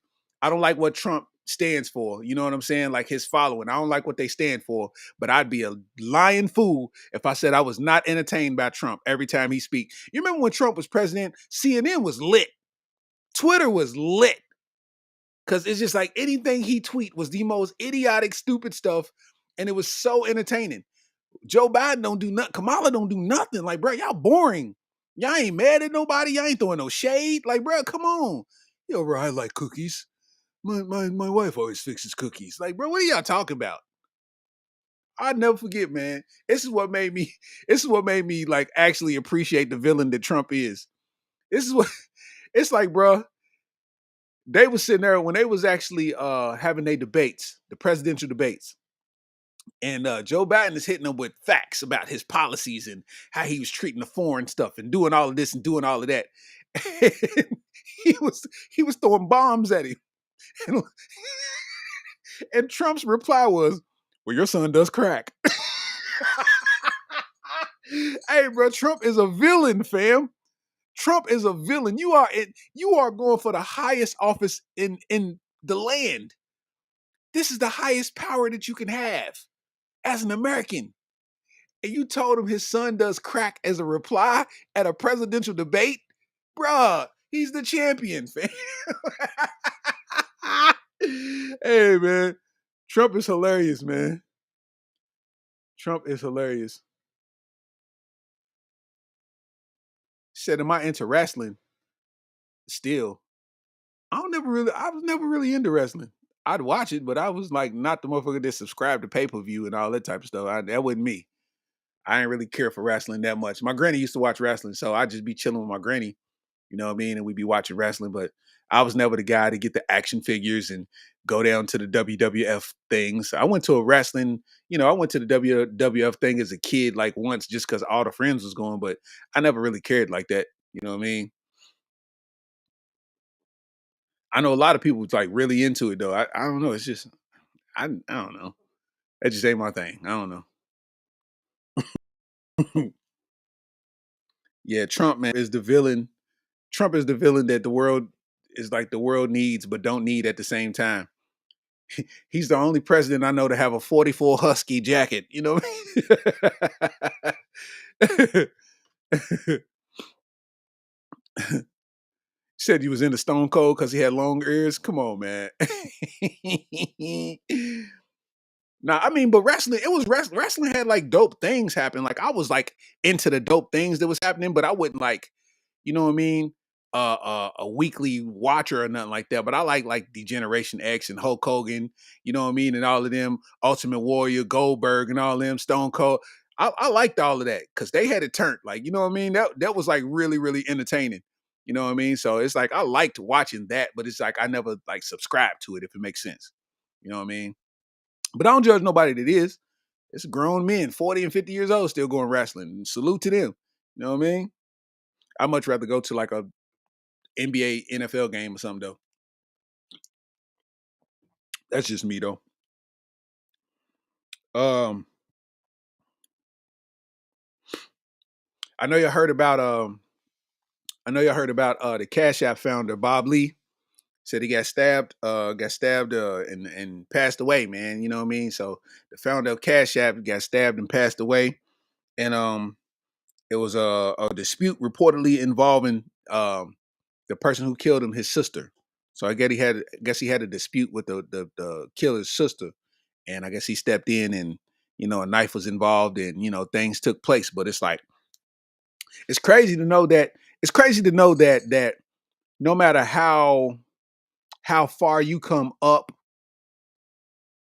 what Trump stands for. You know what I'm saying? Like, his following. I don't like what they stand for. But I'd be a lying fool if I said I was not entertained by Trump every time he speak. You remember when Trump was president? CNN was lit. Twitter was lit. Cause it's just like anything he tweet was the most idiotic, stupid stuff, and it was so entertaining. Joe Biden don't do nothing. Kamala don't do nothing. Like, bro, y'all boring. Y'all ain't mad at nobody. Y'all ain't throwing no shade. Like, bro, come on. Yo, bro, I like cookies. My wife always fixes cookies. Like, bro, what are y'all talking about? I'll never forget, man. This is what made me. This is what made me like actually appreciate the villain that Trump is. This is what it's like, bro. They was sitting there when they was actually having their debates, the presidential debates. And Joe Biden is hitting them with facts about his policies and how he was treating the foreign stuff and doing all of this and doing all of that. And he was throwing bombs at him. And, and Trump's reply was, "Well, your son does crack." Hey, bro, Trump is a villain, fam. Trump is a villain. You are going for the highest office in the land. This is the highest power that you can have as an American. And you told him his son does crack as a reply at a presidential debate? Bruh, he's the champion, fam. Hey, man. Trump is hilarious, man. Trump is hilarious. Said, am I into wrestling? Still. I was never really into wrestling. I'd watch it, but I was like not the motherfucker that subscribed to pay-per-view and all that type of stuff. That wasn't me. I didn't really care for wrestling that much. My granny used to watch wrestling, so I'd just be chilling with my granny, you know what I mean? And we'd be watching wrestling, but I was never the guy to get the action figures and go down to the WWF things. I went to a wrestling, I went to the WWF thing as a kid, like once just because all the friends was going, but I never really cared like that. You know what I mean? I know a lot of people was like really into it though. I don't know. It's just I don't know. That just ain't my thing. I don't know. Yeah, Trump man is the villain. Trump is the villain that the world needs but don't need at the same time. He's the only president I know to have a 44 Husky jacket. You know what I mean? Said you was into Stone Cold because he had long ears. Come on, man. Nah, I mean, but wrestling, it was wrestling had like dope things happen. Like I was like into the dope things that was happening, but I wouldn't like, you know what I mean? A weekly watcher or nothing like that. But I like Degeneration X and Hulk Hogan, you know what I mean, and all of them, Ultimate Warrior, Goldberg, and all of them, Stone Cold. I liked all of that because they had it turned. Like, you know what I mean? That was like really, really entertaining. You know what I mean? So it's like I liked watching that, but it's like I never like subscribed to it, if it makes sense. You know what I mean? But I don't judge nobody that is. It's grown men, 40 and 50 years old, still going wrestling. Salute to them. You know what I mean? I'd much rather go to like a NBA, NFL game or something though. That's just me though. Um, I know you heard about the Cash App founder Bob Lee. Said he got stabbed, and passed away, man. You know what I mean? So the founder of Cash App got stabbed and passed away. And It was a dispute reportedly involving the person who killed him, his sister. So I guess he had a dispute with the killer's sister, and I guess he stepped in, and a knife was involved, and things took place. But it's like it's crazy to know that that no matter how far you come up,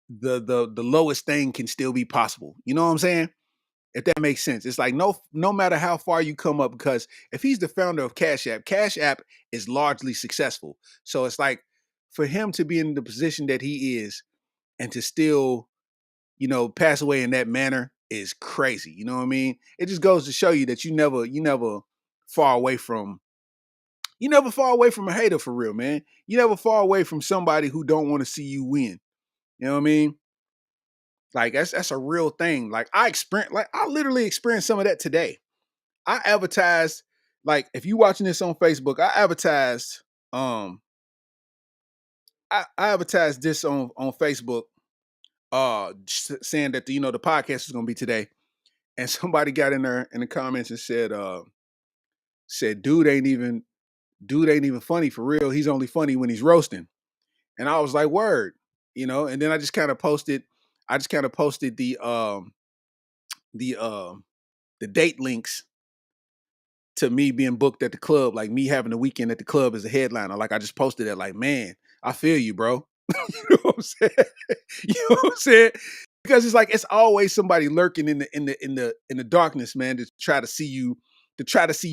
the lowest thing can still be possible. You know what I'm saying? If that makes sense. It's like no matter how far you come up, because if he's the founder of Cash App is largely successful. So it's like for him to be in the position that he is and to still, pass away in that manner is crazy. You know what I mean? It just goes to show you that you never far away from a hater for real, man. You never far away from somebody who don't want to see you win. You know what I mean? Like that's a real thing. I literally experienced some of that today. I advertised, like, if you watching this on Facebook, um I advertised this on Facebook, saying that the podcast is gonna be today. And somebody got in there in the comments and said dude ain't even funny for real. He's only funny when he's roasting. And I was like, word, and then I just kind of posted the the date links to me being booked at the club, like me having a weekend at the club as a headliner. Like I just posted that, like, man, I feel you, bro. You know what I'm saying? You know what I'm saying? Because it's like it's always somebody lurking in the darkness, man, to try to see you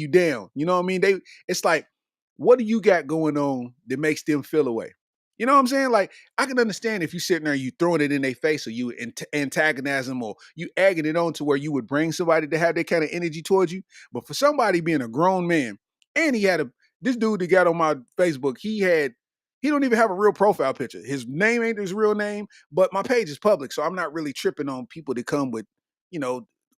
down. You know what I mean? It's like, what do you got going on that makes them feel away? You know what I'm saying? Like, I can understand if you sitting there, you throwing it in their face, or you antagonize them, or you egging it on to where you would bring somebody to have that kind of energy towards you. But for somebody being a grown man, and this dude that got on my Facebook, he don't even have a real profile picture. His name ain't his real name, but my page is public, so I'm not really tripping on people that come with,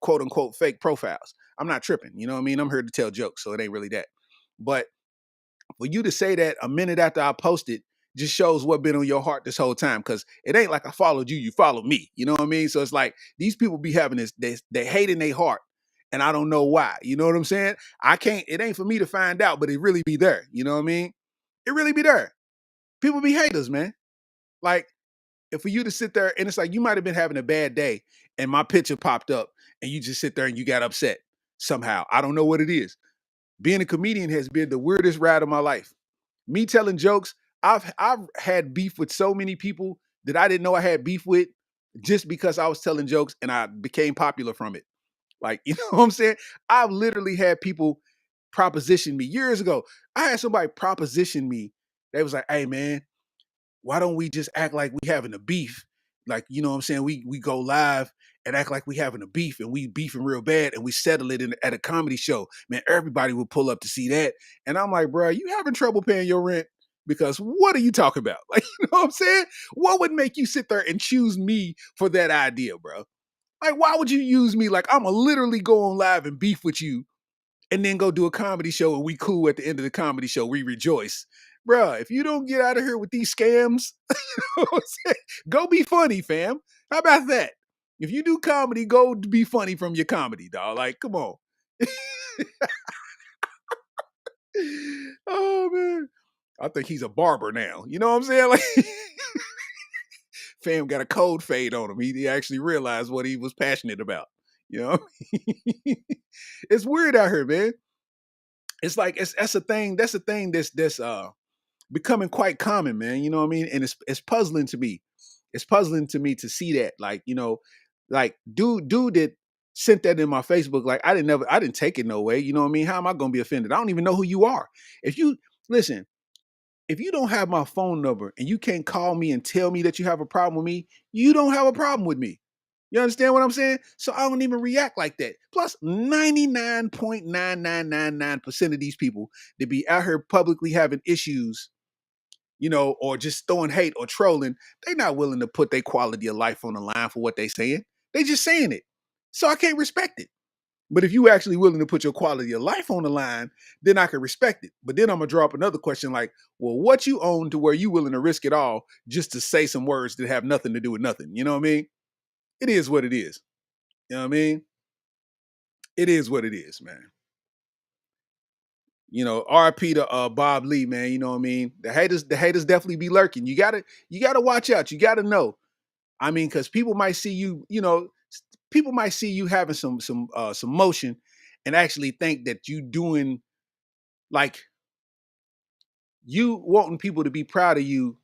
quote unquote fake profiles. I'm not tripping. You know what I mean? I'm here to tell jokes, so it ain't really that. But for you to say that a minute after I posted just shows what been on your heart this whole time. Because it ain't like I followed you, you followed me. You know what I mean? So it's like these people be having they hate in their heart, and I don't know why. You know what I'm saying? It ain't for me to find out, but it really be there. You know what I mean? It really be there. People be haters, man. Like, if for you to sit there, and it's like you might have been having a bad day and my picture popped up and you just sit there and you got upset somehow. I don't know what it is. Being a comedian has been the weirdest ride of my life. Me telling jokes, I've had beef with so many people that I didn't know I had beef with, just because I was telling jokes and I became popular from it. Like, you know what I'm saying? I've literally had people proposition me years ago. I had somebody proposition me. They was like, "Hey man, why don't we just act like we having a beef? Like, you know what I'm saying? We go live and act like we having a beef, and we beefing real bad, and we settle it at a comedy show. Man, everybody would pull up to see that." And I'm like, bro, you having trouble paying your rent? Because what are you talking about? Like, you know what I'm saying? What would make you sit there and choose me for that idea, bro? Like, why would you use me? Like, I'm going to literally go on live and beef with you, and then go do a comedy show, and we cool at the end of the comedy show. We rejoice. Bruh, if you don't get out of here with these scams, go be funny, fam. How about that? If you do comedy, go be funny from your comedy, dog. Like, come on. Oh man. I think he's a barber now. You know what I'm saying? Like, fam got a cold fade on him. He actually realized what he was passionate about. You know? It's weird out here, man. It's like that's a thing. That's a thing that's becoming quite common, man. You know what I mean? And it's puzzling to me. It's puzzling to me to see that. Like, like dude that sent that in my Facebook, like I didn't take it no way. You know what I mean? How am I gonna be offended? I don't even know who you are. If you listen, if you don't have my phone number and you can't call me and tell me that you have a problem with me, you don't have a problem with me. You understand what I'm saying? So I don't even react like that. Plus, 99.9999% of these people that be out here publicly having issues, or just throwing hate or trolling, they not willing to put their quality of life on the line for what they saying. They just saying it. So I can't respect it. But if you actually willing to put your quality of life on the line, then I can respect it. But then I'm gonna drop another question like, well, what you own to where you willing to risk it all just to say some words that have nothing to do with nothing? You know what I mean? It is what it is. You know what I mean? It is what it is, man. You know, RP to Bob Lee, man. You know what I mean? The haters definitely be lurking. You gotta watch out. You gotta know. I mean, because people might see you, people might see you having some motion and actually think that you doing like you wanting people to be proud of you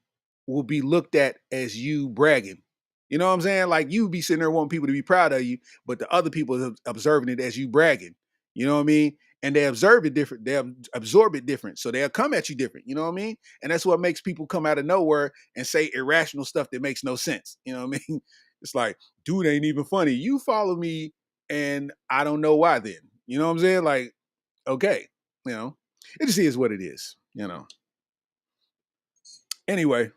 will be looked at as you bragging. You know what I'm saying? Like you be sitting there wanting people to be proud of you, but the other people are observing it as you bragging. You know what I mean? And they observe it different. They absorb it different. So they'll come at you different. You know what I mean? And that's what makes people come out of nowhere and say irrational stuff that makes no sense. You know what I mean? It's like, dude ain't even funny. You follow me and I don't know why then. You know what I'm saying? Like, okay, it just is what it is. Anyway,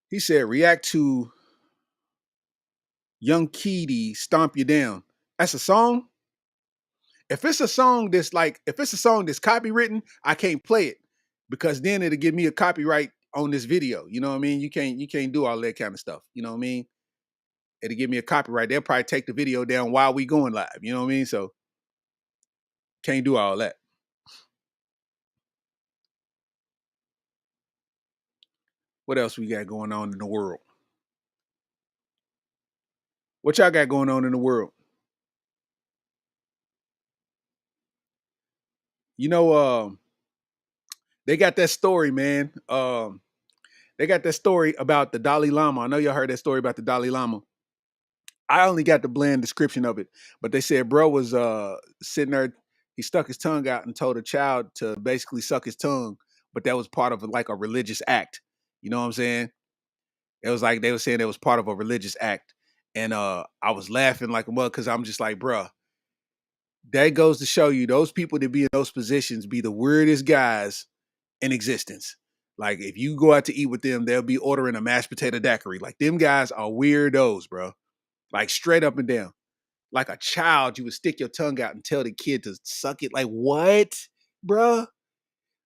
he said, react to Young Keedy, Stomp You Down. That's a song? If it's a song that's copywritten, I can't play it because then it'll give me a copyright on this video. You know what I mean? You can't do all that kind of stuff. You know what I mean? It'll give me a copyright. They'll probably take the video down while we going live. You know what I mean? So can't do all that. What else we got going on in the world? What y'all got going on in the world? You know, they got that story, man. They got that story about the Dalai Lama. I know y'all heard that story about the Dalai Lama. I only got the bland description of it, but they said bro was sitting there. He stuck his tongue out and told a child to basically suck his tongue, but that was part of like a religious act. You know what I'm saying? It was like they were saying it was part of a religious act, and I was laughing like a mug because I'm just like, bruh, that goes to show you those people that be in those positions be the weirdest guys in existence. Like if you go out to eat with them, they'll be ordering a mashed potato daiquiri. Like them guys are weirdos, bro. Like straight up and down. Like a child, you would stick your tongue out and tell the kid to suck it. Like what, bro?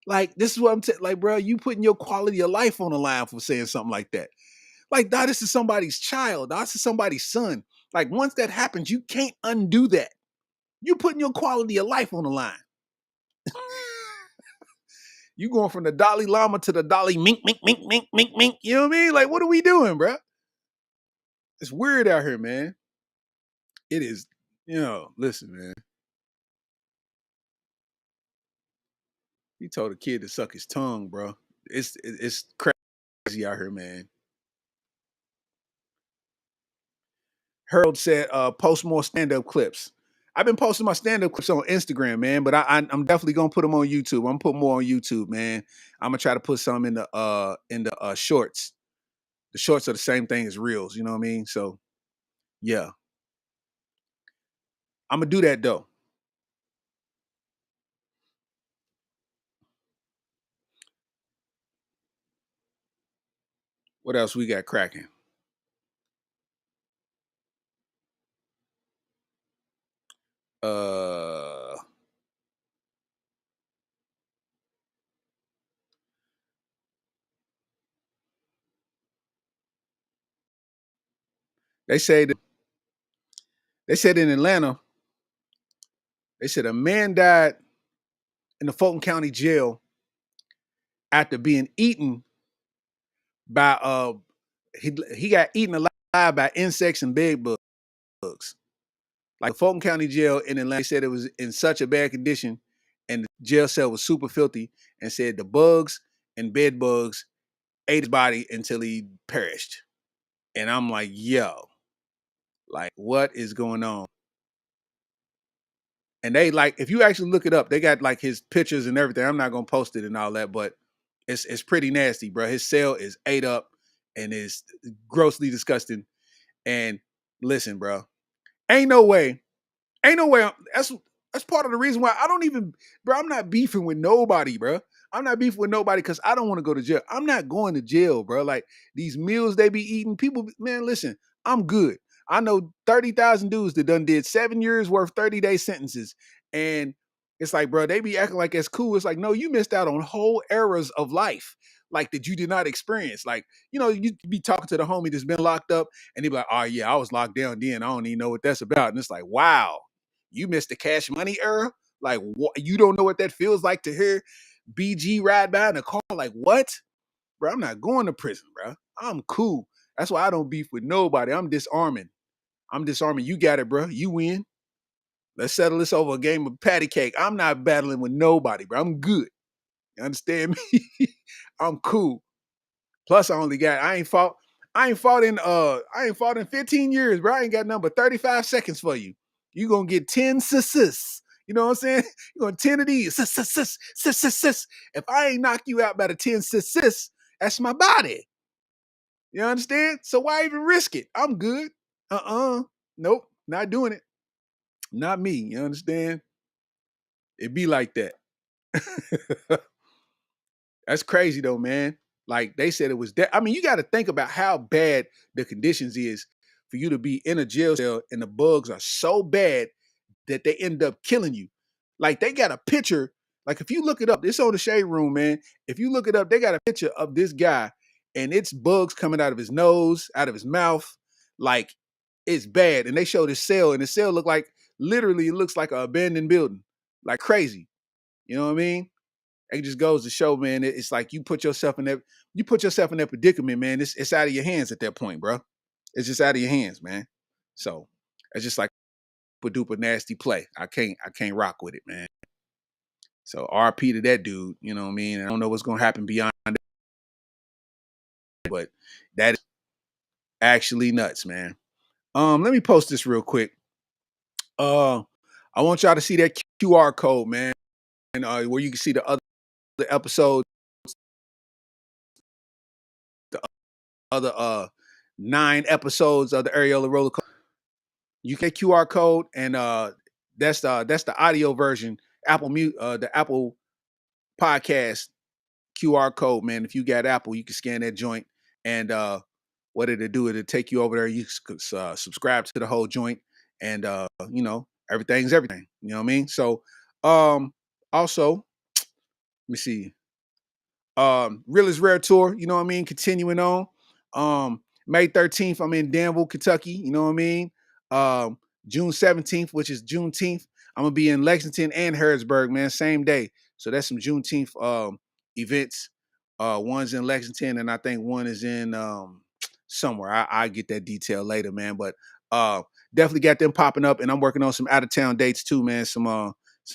Like this is what I'm like, bro. You putting your quality of life on the line for saying something like that. Like, dog, this is somebody's child. Dog, this is somebody's son. Like once that happens, you can't undo that. You putting your quality of life on the line. You going from the Dalai Lama to the Dalai mink, mink, mink, mink, mink, mink. You know what I mean? Like, what are we doing, bro? It's weird out here, man. It is, listen, man. He told a kid to suck his tongue, bro. It's crazy out here, man. Harold said, post more stand-up clips. I've been posting my stand-up clips on Instagram, man, but I'm definitely gonna put them on YouTube. I'm gonna put more on YouTube, man. I'm gonna try to put some in the shorts. The shorts are the same thing as reels, you know what I mean? So yeah. I'm gonna do that though. What else we got cracking? Uh they say that they said in Atlanta, they said a man died in the Fulton County jail after being eaten by he got eaten alive by insects and bed bugs. Like Fulton County Jail in Atlanta, they said it was in such a bad condition, and the jail cell was super filthy, and said the bugs and bed bugs ate his body until he perished. And I'm like, yo, like what is going on? And they like, if you actually look it up, they got like his pictures and everything. I'm not gonna post it and all that, but it's pretty nasty, bro. His cell is ate up and is grossly disgusting. And listen, bro, ain't no way Ain't no way. That's part of the reason why I don't even, bro. I'm not beefing with nobody, bro. I'm not beefing with nobody because I don't want to go to jail. I'm not going to jail, bro. Like these meals they be eating, people, man. Listen, I'm good. I know 30,000 dudes that done did 7 years worth 30-day sentences, and it's like, bro, they be acting like it's cool. It's like, no, you missed out on whole eras of life. like that you did not experience. Like, you be talking to the homie that's been locked up, and he be like, "Oh yeah, I was locked down then. I don't even know what that's about." And it's like, wow, you missed the Cash Money era. Like, what? You don't know what that feels like to hear BG ride by in a car. Like, what, bro? I'm not going to prison, bro. I'm cool. That's why I don't beef with nobody. I'm disarming. You got it, bro. You win. Let's settle this over a game of patty cake. I'm not battling with nobody, bro. I'm good. You understand me? I'm cool. Plus, I ain't fought in 15 years, bro. I ain't got nothing but 35 seconds for you. You gonna get 10 sis. You know what I'm saying? You gonna 10 of these. Sis. If I ain't knock you out by the 10 sis, that's my body. You understand? So why even risk it? I'm good. Nope, not doing it. Not me. You understand? It be like that. That's crazy though, man. Like they said it was I mean, you got to think about how bad the conditions is for you to be in a jail cell and the bugs are so bad that they end up killing you. Like they got a picture, like if you look it up, it's on the Shade Room, man. If you look it up, they got a picture of this guy and it's bugs coming out of his nose, out of his mouth. Like it's bad. And they showed his cell and the cell look like literally it looks like an abandoned building. Like crazy. You know what I mean? It just goes to show, man. It's like you put yourself in that predicament, man. It's out of your hands at that point, bro. It's just out of your hands, man. So it's just like a duper nasty play. I can't rock with it, man. So RP to that dude, you know what I mean? I don't know what's gonna happen beyond that, but that is actually nuts, man. Let me post this real quick. I want y'all to see that QR code, man, and where you can see the other episodes, the other 9 episodes of the Areola Rollercoaster. You get QR code, and that's the audio version. The Apple Podcast QR code, man. If you got Apple, you can scan that joint, and what it'll do, it'll take you over there. You can subscribe to the whole joint, and everything's everything. You know what I mean? So, also, let me see. Real is Rare tour, you know what I mean? Continuing on. May 13th, I'm in Danville, Kentucky, you know what I mean? June 17th, which is Juneteenth, I'm gonna be in Lexington and Harrisburg, man, same day. So that's some Juneteenth events. One's in Lexington, and I think one is in somewhere. I get that detail later, man. But definitely got them popping up, and I'm working on some out of town dates too, man. Some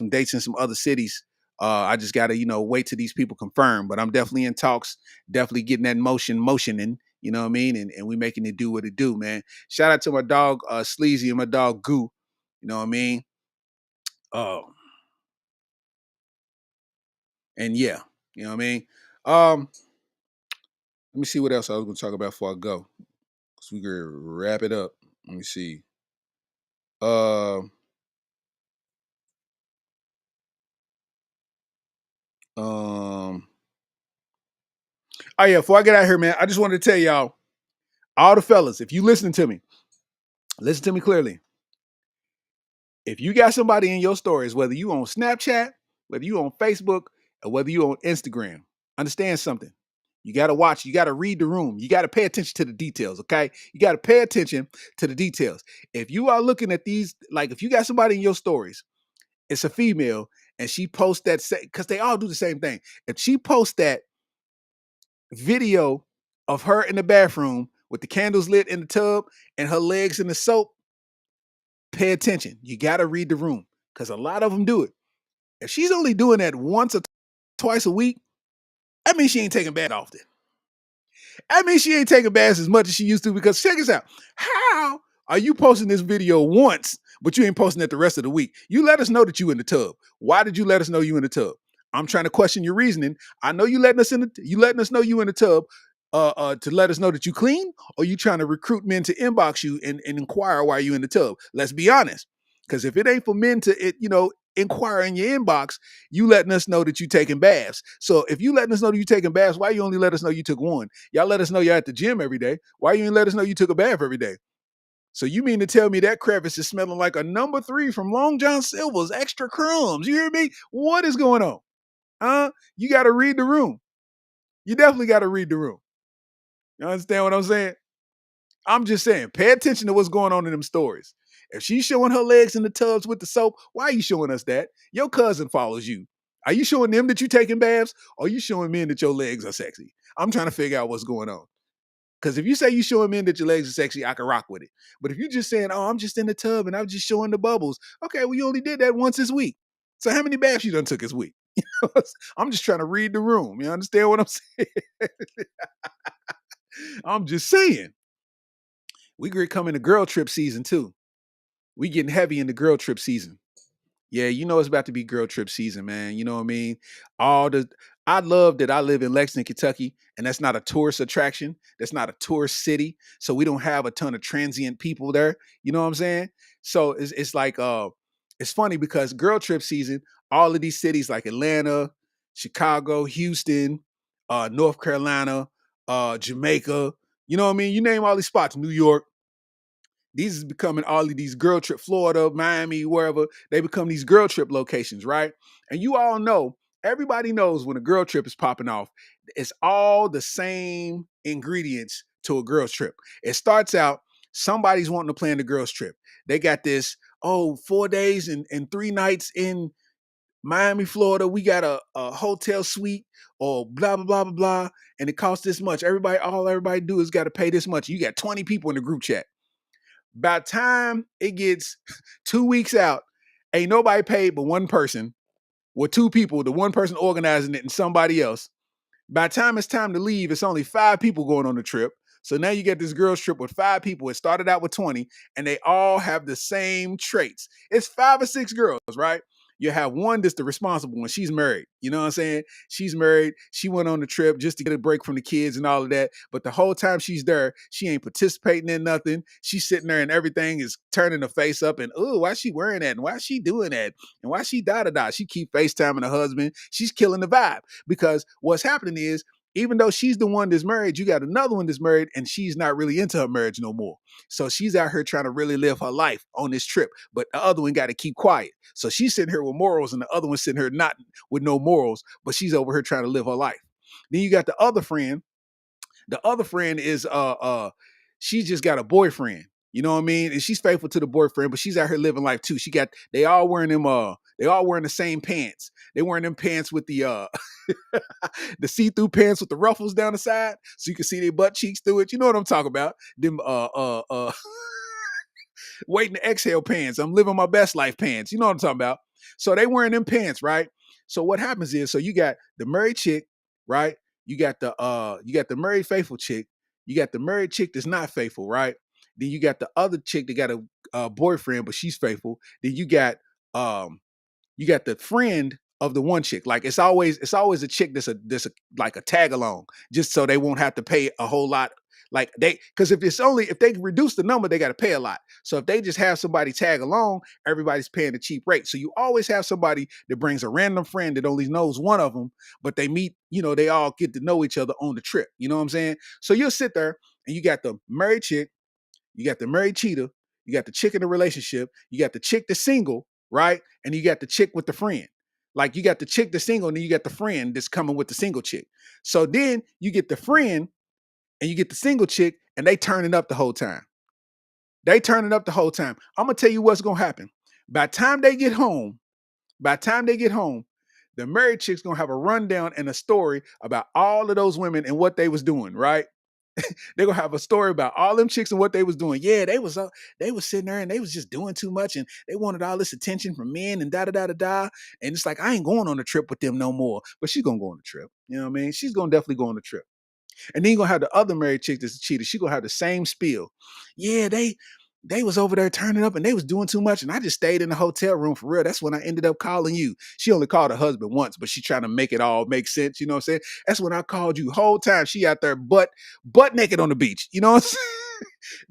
dates in some other cities. I just gotta, wait till these people confirm. But I'm definitely in talks, definitely getting that motioning, you know what I mean? And we making it do what it do, man. Shout out to my dog Sleezy and my dog Goo. You know what I mean? And yeah, you know what I mean? Let me see what else I was gonna talk about before I go. So we can wrap it up. Let me see. Oh yeah, before I get out here, man, I just wanted to tell y'all, all the fellas, if you listening to me, listen to me clearly. If you got somebody in your stories, whether you on Snapchat, whether you on Facebook, or whether you on Instagram, understand something. You got to watch. You got to read the room. You got to pay attention to the details, okay? You got to pay attention to the details. If you are looking at these, like if you got somebody in your stories, it's a female, and she posts that, because they all do the same thing. If she posts that video of her in the bathroom with the candles lit in the tub and her legs in the soap, pay attention. You got to read the room, because a lot of them do it. If she's only doing that once or twice a week, that means she ain't taking bath often. That means she ain't taking baths as much as she used to, because check this out. How are you posting this video once, but you ain't posting it the rest of the week? You let us know that you in the tub. Why did you let us know you in the tub? I'm trying to question your reasoning. I know you letting us know you in the tub to let us know that you clean, or you trying to recruit men to inbox you and inquire why you in the tub. Let's be honest. Because if it ain't for men to inquire in your inbox, you letting us know that you taking baths. So if you letting us know that you taking baths, why you only let us know you took one? Y'all let us know you're at the gym every day. Why you ain't let us know you took a bath every day? So you mean to tell me that crevice is smelling like a number 3 from Long John Silver's extra crumbs? You hear me? What is going on? You got to read the room. You definitely got to read the room. You understand what I'm saying? I'm just saying, pay attention to what's going on in them stories. If she's showing her legs in the tubs with the soap, why are you showing us that? Your cousin follows you. Are you showing them that you taking baths? Or are you showing men that your legs are sexy? I'm trying to figure out what's going on. Because if you say you showing men that your legs are sexy, I can rock with it. But if you're just saying, oh, I'm just in the tub and I'm just showing the bubbles, okay, well, you only did that once this week. So how many baths you done took this week? I'm just trying to read the room. You understand what I'm saying? I'm just saying. We get coming to girl trip season too. We getting heavy in the girl trip season. Yeah, you know it's about to be girl trip season, man. You know what I mean? All the I love that I live in Lexington, Kentucky, and that's not a tourist attraction. That's not a tourist city. So we don't have a ton of transient people there. You know what I'm saying? So it's like it's funny because girl trip season, all of these cities like Atlanta, Chicago, Houston, North Carolina, Jamaica, you know what I mean? You name all these spots, New York, these is becoming all of these girl trip, Florida, Miami, wherever, they become these girl trip locations, right? And you all know, everybody knows when a girl trip is popping off, it's all the same ingredients to a girl's trip. It starts out, somebody's wanting to plan the girl's trip. They got this, oh, 4 days and 3 nights in Miami, Florida. We got a hotel suite or blah, blah, blah, blah, blah. And it costs this much. All everybody do is got to pay this much. You got 20 people in the group chat. By the time it gets 2 weeks out, ain't nobody paid but one person, or two people, the one person organizing it and somebody else. By the time it's time to leave, it's only 5 people going on the trip. So now you get this girls' trip with 5 people. It started out with 20, and they all have the same traits. It's 5 or 6 girls, right? You have one that's the responsible one. She's married. You know what I'm saying? She's married. She went on the trip just to get a break from the kids and all of that. But the whole time she's there, she ain't participating in nothing. She's sitting there and everything is turning her face up and, oh, why is she wearing that? And why is she doing that? And why she da-da-da? She keep FaceTiming her husband. She's killing the vibe because what's happening is even though she's the one that's married, you got another one that's married and she's not really into her marriage no more. So she's out here trying to really live her life on this trip, but the other one got to keep quiet. So she's sitting here with morals and the other one's sitting here not with no morals, but she's over here trying to live her life. Then you got the other friend. The other friend is she just got a boyfriend. You know what I mean? And she's faithful to the boyfriend, but she's out here living life too. They all wearing the same pants. They wearing them pants with the the see-through pants with the ruffles down the side, so you can see their butt cheeks through it. You know what I'm talking about? Them waiting to exhale pants. I'm living my best life pants. You know what I'm talking about? So they wearing them pants, right? So what happens is, so you got the married chick, right? You got the married faithful chick. You got the married chick that's not faithful, right? Then you got the other chick that got a boyfriend, but she's faithful. Then um you got the friend of the one chick. Like it's always a chick that's like a tag along, just so they won't have to pay a whole lot. Like because if they reduce the number, they got to pay a lot. So if they just have somebody tag along, everybody's paying a cheap rate. So you always have somebody that brings a random friend that only knows one of them, but they meet, they all get to know each other on the trip. You know what I'm saying? So you'll sit there and you got the married chick, you got the married cheater, you got the chick in the relationship, you got the chick that's single, right? And you got the chick with the friend. Like you got the chick that's single, and then you got the friend that's coming with the single chick. So then you get the friend and you get the single chick, and they turning up the whole time. They turning up the whole time. I'm gonna tell you what's gonna happen. By the time they get home, by the time they get home, the married chick's gonna have a rundown and a story about all of those women and what they was doing, right? They're gonna have a story about all them chicks and what they was doing. Yeah, they was sitting there and they was just doing too much and they wanted all this attention from men and da da da da da. And it's like I ain't going on a trip with them no more. But she's gonna go on the trip. You know what I mean? She's gonna definitely go on the trip. And then you're gonna have the other married chick that's a cheater. She gonna have the same spiel. Yeah, they was over there turning up and they was doing too much. And I just stayed in the hotel room for real. That's when I ended up calling you. She only called her husband once, but she trying to make it all make sense. You know what I'm saying? That's when I called you. Whole time she out there butt naked on the beach. You know what I'm saying?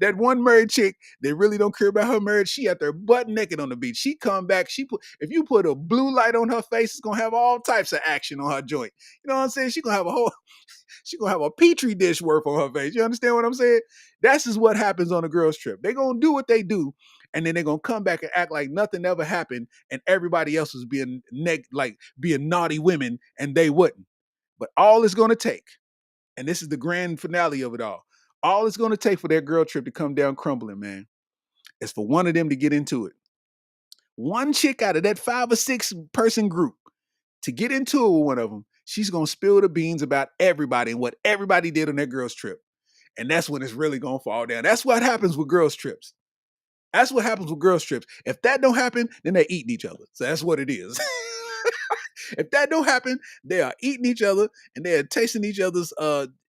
That one married chick that really don't care about her marriage, she out there butt naked on the beach. She come back, if you put a blue light on her face, it's gonna have all types of action on her joint. You know what I'm saying? She gonna have a petri dish worth on her face. You understand what I'm saying? That's just what happens on a girls trip. They gonna do what they do, and then they're gonna come back and act like nothing ever happened, and everybody else was being being naughty women, and they wouldn't. But all it's gonna take and this is the grand finale of it all it's going to take for their girl trip to come down crumbling, man, is for one of them to get into it. One chick out of that 5 or 6 person group to get into it with one of them, she's going to spill the beans about everybody and what everybody did on their girls trip. And that's when it's really going to fall down. That's what happens with girls trips. That's what happens with girls trips. If that don't happen, then they're eating each other. So that's what it is. If that don't happen, they are eating each other and they are tasting each other's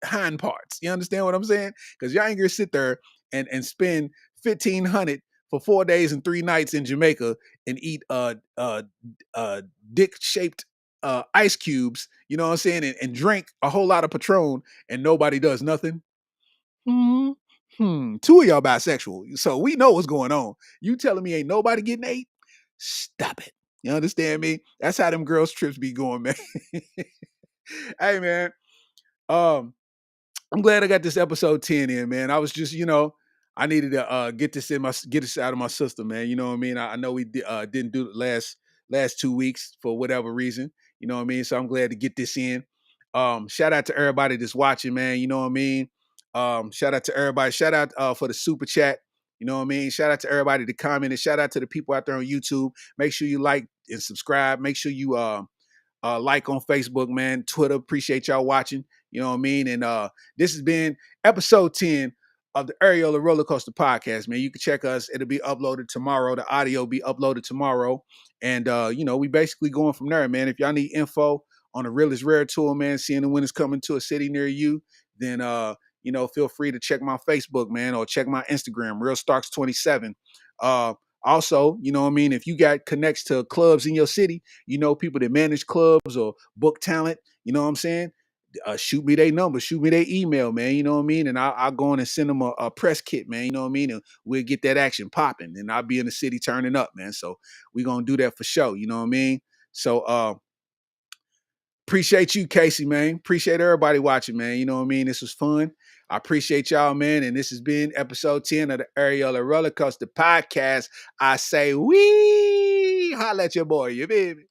hind parts. You understand what I'm saying? Because y'all ain't gonna sit there and spend 1,500 for 4 days and 3 nights in Jamaica and eat dick shaped ice cubes. You know what I'm saying? And drink a whole lot of Patron and nobody does nothing. Two of y'all bisexual, so we know what's going on. You telling me ain't nobody getting ate? Stop it. You understand me? That's how them girls trips be going, man. Hey, man. I'm glad I got this episode 10 in, man. I was just, I needed to get this out of my system, man. You know what I mean? I know we didn't do it last 2 weeks for whatever reason. You know what I mean? So I'm glad to get this in. Shout out to everybody that's watching, man. You know what I mean? Shout out to everybody. Shout out for the super chat. You know what I mean? Shout out to everybody that commented. Shout out to the people out there on YouTube. Make sure you like and subscribe. Make sure you like on Facebook, man. Twitter. Appreciate y'all watching. You know what I mean? And this has been episode 10 of the Areola Rollercoaster podcast, man. You can check us. It'll be uploaded tomorrow. The audio will be uploaded tomorrow. And, we basically going from there, man. If y'all need info on the Real is Rare tour, man, seeing the winners coming to a city near you, then, feel free to check my Facebook, man, or check my Instagram, Real Starks 27. Also, you know what I mean? If you got connects to clubs in your city, people that manage clubs or book talent, you know what I'm saying? Shoot me their number, shoot me their email, man. You know what I mean? And I'll go in and send them a press kit, man. You know what I mean? And we'll get that action popping and I'll be in the city turning up, man. So we're going to do that for sure. You know what I mean? So, appreciate you, Casey, man. Appreciate everybody watching, man. You know what I mean? This was fun. I appreciate y'all, man. And this has been episode 10 of the Areola Rollercoaster podcast. I say, wee, holla at your boy, you baby.